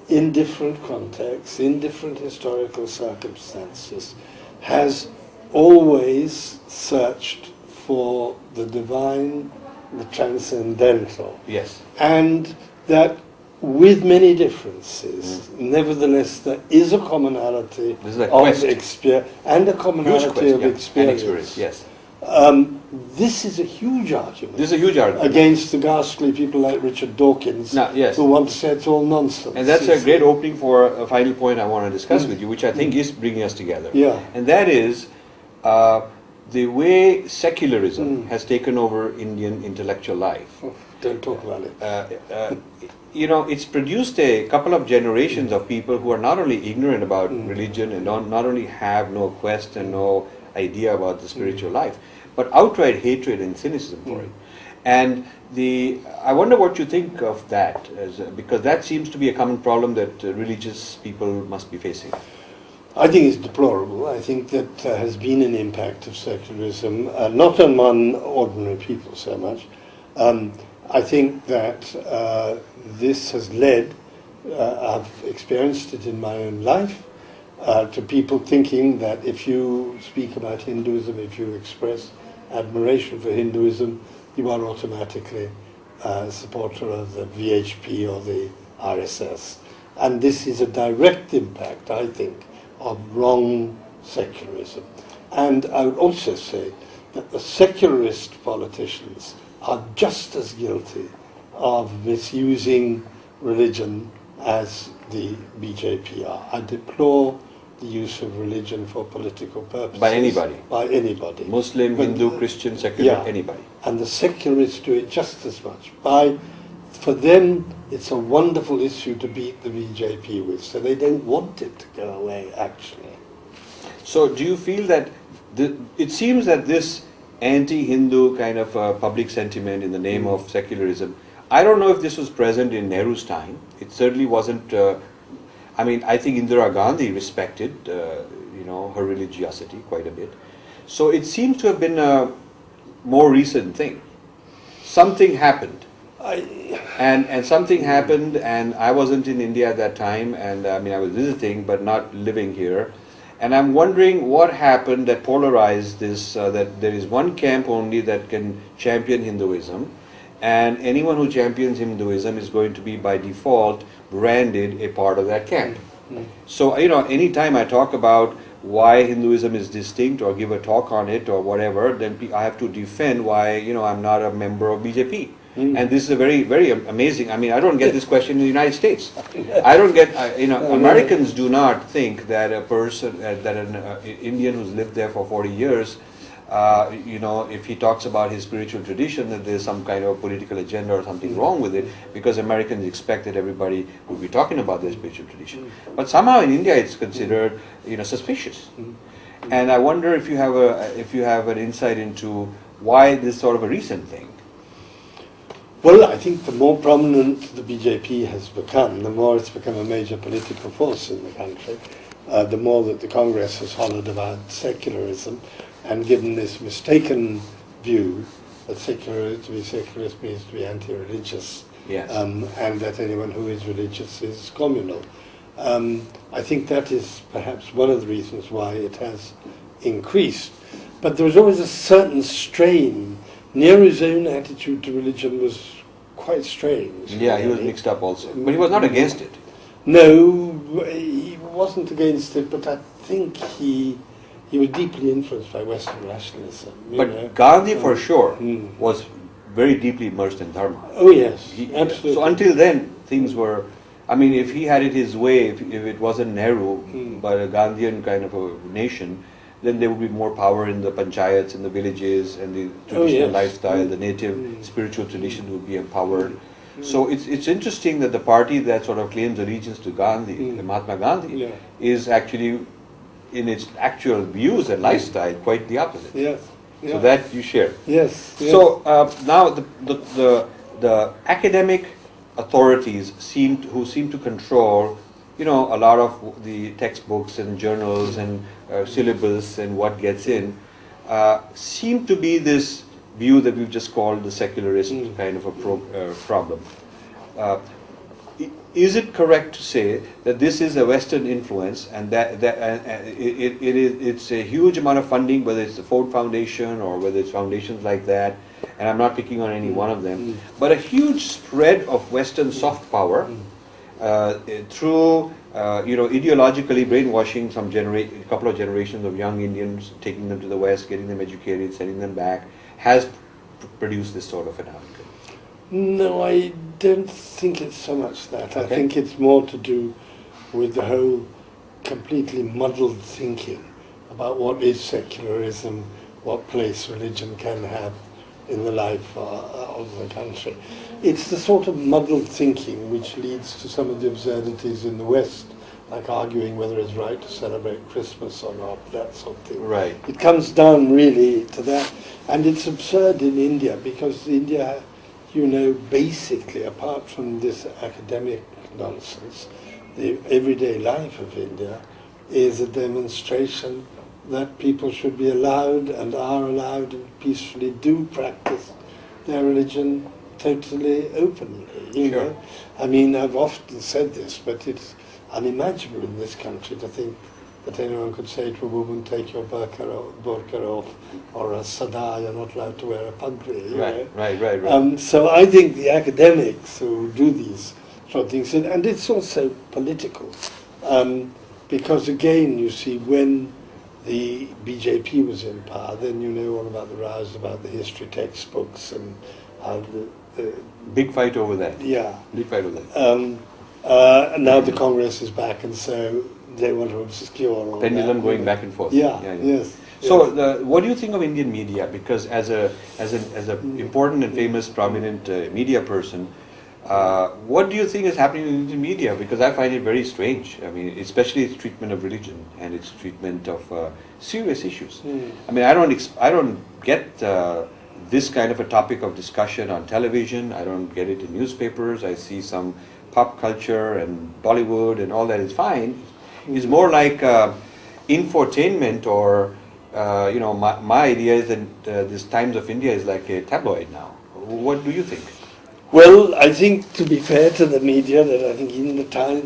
in different contexts, in different historical circumstances, has always searched for the divine, the transcendental. Yes. And that with many differences, nevertheless there is a commonality of experience and a commonality of experience. Yes. This is a huge argument. Against the ghastly people like Richard Dawkins, who want to say it's all nonsense. And that's a great opening for a final point I want to discuss with you, which I think is bringing us together. Yeah. And that is the way secularism has taken over Indian intellectual life. Oh, don't talk about it. It's produced a couple of generations of people who are not only ignorant about religion and not only have no quest and no idea about the spiritual life, but outright hatred and cynicism for it. And I wonder what you think of that, because that seems to be a common problem that religious people must be facing. I think it's deplorable. I think that there has been an impact of secularism, not on ordinary people so much. I think that this has led, I've experienced it in my own life, to people thinking that if you speak about Hinduism, if you express admiration for Hinduism, you are automatically a supporter of the VHP or the RSS. And this is a direct impact, I think, of wrong secularism. And I would also say that the secularist politicians are just as guilty of misusing religion as the BJP are. I deplore the use of religion for political purposes. By anybody? By anybody. Muslim, Hindu, Christian, secular, anybody. And the secularists do it just as much. For them, it's a wonderful issue to beat the BJP with, so they don't want it to go away, actually. So do you feel that, it seems that this anti-Hindu kind of public sentiment in the name of secularism, I don't know if this was present in Nehru's time. It certainly wasn't, I think Indira Gandhi respected, her religiosity quite a bit. So it seems to have been a more recent thing. Something happened. And something happened, and I wasn't in India at that time, and I was visiting but not living here. And I'm wondering what happened that polarized this, that there is one camp only that can champion Hinduism, and anyone who champions Hinduism is going to be by default branded a part of that camp. So, anytime I talk about why Hinduism is distinct or give a talk on it or whatever, then I have to defend why, I'm not a member of BJP. And this is a very, very amazing. I don't get this question in the United States. I don't get, Americans do not think that a person, that an Indian who's lived there for 40 years, if he talks about his spiritual tradition, that there's some kind of political agenda or something wrong with it, because Americans expect that everybody would be talking about their spiritual tradition. But somehow in India it's considered, suspicious. And I wonder if you have an insight into why this sort of a recent thing. Well, I think the more prominent the BJP has become, the more it's become a major political force in the country, the more that the Congress has hollered about secularism and given this mistaken view that to be secularist means to be anti-religious, yes. And that anyone who is religious is communal. I think that is perhaps one of the reasons why it has increased. But there was always a certain strain. Nehru's own attitude to religion was quite strange. Yeah, he was mixed up also. But he was not against it. No, he wasn't against it, but I think he was deeply influenced by Western rationalism. But Gandhi, for sure, was very deeply immersed in Dharma. Oh yes, absolutely. So until then, things were, if he had it his way, if it wasn't Nehru, but a Gandhian kind of a nation, then there would be more power in the panchayats, in the villages, and the traditional lifestyle, the native spiritual tradition would be empowered. So it's interesting that the party that sort of claims allegiance to Gandhi, Mahatma Gandhi, is actually, in its actual views and lifestyle, quite the opposite. Yes. Yeah. So that you share. Yes. So now the academic authorities who seem to control, a lot of the textbooks and journals and syllabus and what gets in, seem to be this view that we've just called the secularist kind of a problem. Is it correct to say that this is a Western influence, and it's a huge amount of funding, whether it's the Ford Foundation or whether it's foundations like that, and I'm not picking on any one of them, but a huge spread of Western soft power through ideologically brainwashing a couple of generations of young Indians, taking them to the West, getting them educated, sending them back, has produced this sort of an outcome. No, I don't think it's so much that. Okay. I think it's more to do with the whole completely muddled thinking about what is secularism, what place religion can have in the life of the country. It's the sort of muddled thinking which leads to some of the absurdities in the West, like arguing whether it's right to celebrate Christmas or not, that sort of thing. Right. It comes down really to that. And it's absurd in India, because India, basically, apart from this academic nonsense, the everyday life of India is a demonstration that people should be allowed and are allowed and peacefully do practice their religion totally openly. You Sure. know? I mean, I've often said this, but it's unimaginable in this country to think that anyone could say to a woman, take your burqa off, or a sada, you're not allowed to wear a pagri. Right. So I think the academics who do these sort of things, and it's also political, because again, you see, when the BJP was in power, then you know all about the rows about the history textbooks and how the Big fight over that. yeah. Big fight over that. And now the Congress is back, and so they want to obscure all Pendulum that. going back and forth. Yeah, Yeah. yes. So, yes. what do you think of Indian media? Because as a important and famous, prominent media person, what do you think is happening in Indian media? Because I find it very strange. I mean, especially its treatment of religion and its treatment of serious issues. I mean, I don't get this kind of a topic of discussion on television. I don't get it in newspapers. I see some pop culture and Bollywood and all that is fine. It's more like infotainment, or my idea is that this Times of India is like a tabloid now. What do you think? Well, I think, to be fair to the media, that I think in the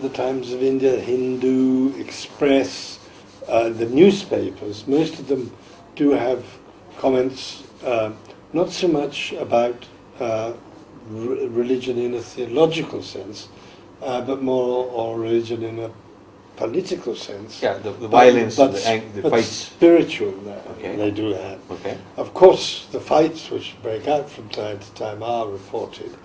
Times of India, Hindu, Express, the newspapers, most of them do have comments, not so much about religion in a theological sense, but more or religion in a political sense. Yeah, the violence, but the fights. Spiritual, Okay. they do have. Okay. Of course, the fights which break out from time to time are reported,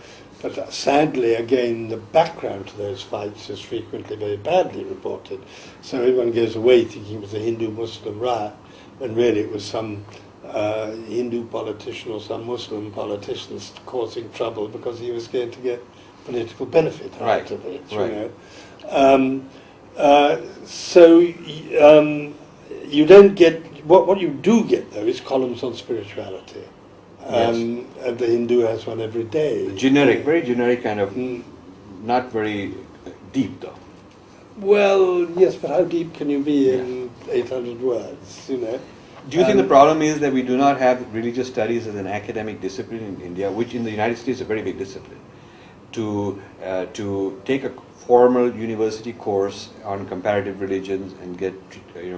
but sadly, again, the background to those fights is frequently very badly reported. So everyone goes away thinking it was a Hindu-Muslim riot, when really it was some Hindu politician or some Muslim politicians causing trouble because he was going to get political benefit out of it. You know? So you don't get, what you do get though is columns on spirituality. And the Hindu has one every day. Generic, very generic kind of, not very deep though. Well, yes, but how deep can you be in 800 words, you know? Do you think the problem is that we do not have religious studies as an academic discipline in India, which in the United States is a very big discipline, to take a formal university course on comparative religions and get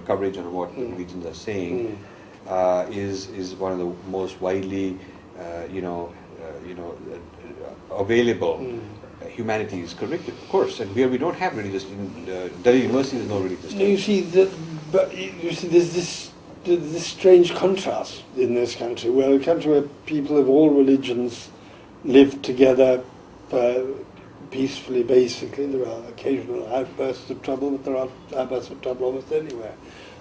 coverage on what the religions are saying is one of the most widely available humanities curriculum, of course. And here we don't have religious. In Delhi University, there's no religious No, studies. you see, there's this strange contrast in this country, where a country where people of all religions live together peacefully, basically. There are occasional outbursts of trouble, but there are outbursts of trouble almost anywhere.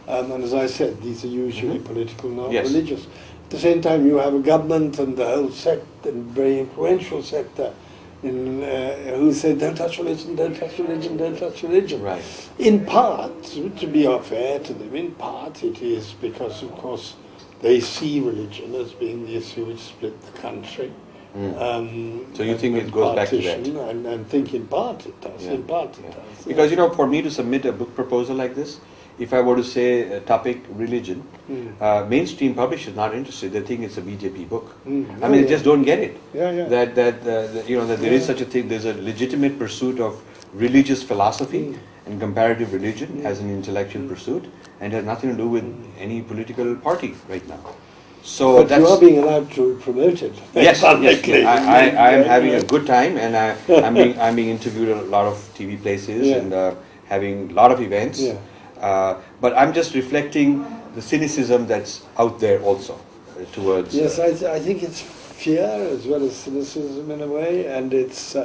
And as I said, these are usually political, not religious. At the same time, you have a government and the whole sect, and very influential sector, who say, don't touch religion, don't touch religion, don't touch religion. Right. In part, to be fair to them, in part it is because, of course, they see religion as being the issue which split the country. So you think it goes back to that? And think in part it does. Yeah. In part it does. Because for me to submit a book proposal like this, if I were to say a topic religion, mainstream publishers not interested. They think it's a BJP book. I mean, they just don't get it. That there is such a thing. There's a legitimate pursuit of religious philosophy and comparative religion as an intellectual pursuit, and it has nothing to do with any political party right now. So but you are being allowed to promote it. Yes, I am having a good time, and I'm being interviewed at a lot of TV places and having a lot of events. But I'm just reflecting the cynicism that's out there also towards. Yes, I think it's fear as well as cynicism in a way, and it's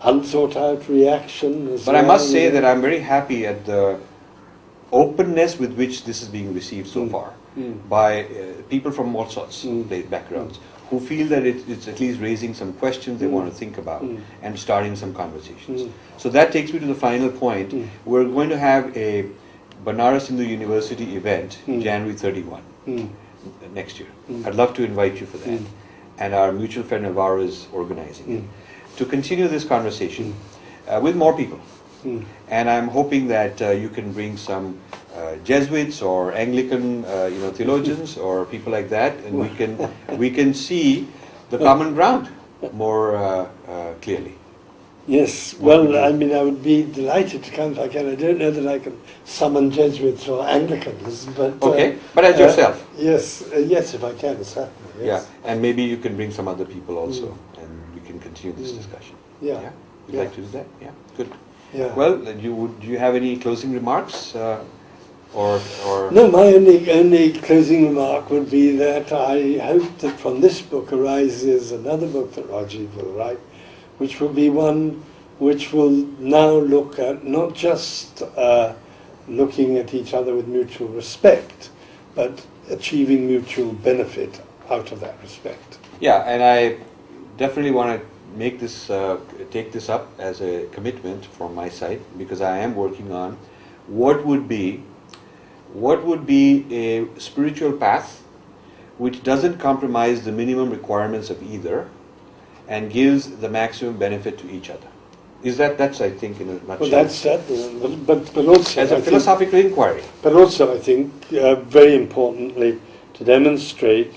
unthought out reaction as well. But I must say that I'm very happy at the openness with which this is being received so far by people from all sorts of backgrounds who feel that it's at least raising some questions they want to think about and starting some conversations. So that takes me to the final point. We're going to have a Banaras Hindu University event January 31 next year. I'd love to invite you for that. And our mutual friend Navarro is organizing it. To continue this conversation with more people. And I'm hoping that you can bring some Jesuits or Anglican theologians or people like that, and we can see the common ground more clearly. Yes, well, I mean, I would be delighted to come if I can. I don't know that I can summon Jesuits or Anglicans, but... Okay, but as yourself. Yes, yes, if I can, certainly, yes. Yeah, and maybe you can bring some other people also, and we can continue this discussion. Yeah. You'd like to do that? Yeah, good. Yeah. Well, do you have any closing remarks? Or No, my only closing remark would be that I hope that from this book arises another book that Rajiv will write, which will be one which will now look at not just looking at each other with mutual respect, but achieving mutual benefit out of that respect. Yeah, and I definitely want to make this take this up as a commitment from my side, because I am working on what would be a spiritual path which doesn't compromise the minimum requirements of either and gives the maximum benefit to each other. That's I think in a nutshell. Well, that's that, but also as a philosophical inquiry. But also I think very importantly to demonstrate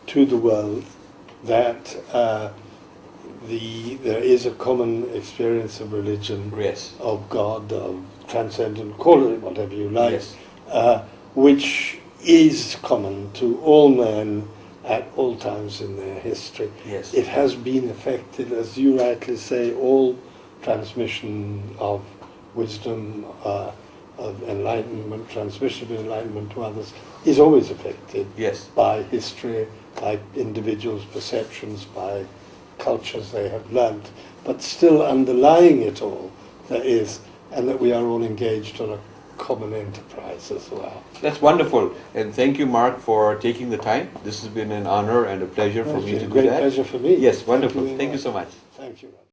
to the world that there is a common experience of religion, Yes. of God, of transcendent, call it whatever you like, Yes. which is common to all men at all times in their history. Yes. It has been affected, as you rightly say, all transmission of wisdom, of enlightenment, transmission of enlightenment to others, is always affected Yes. by history, by individuals' perceptions, by cultures they have learnt. But still underlying it all, there is, and that we are all engaged on a common enterprise as well. That's wonderful, and thank you, Mark, for taking the time. This has been an honor and a pleasure for me to do that. Great pleasure for me. Yes, wonderful. Thank you so much. Thank you.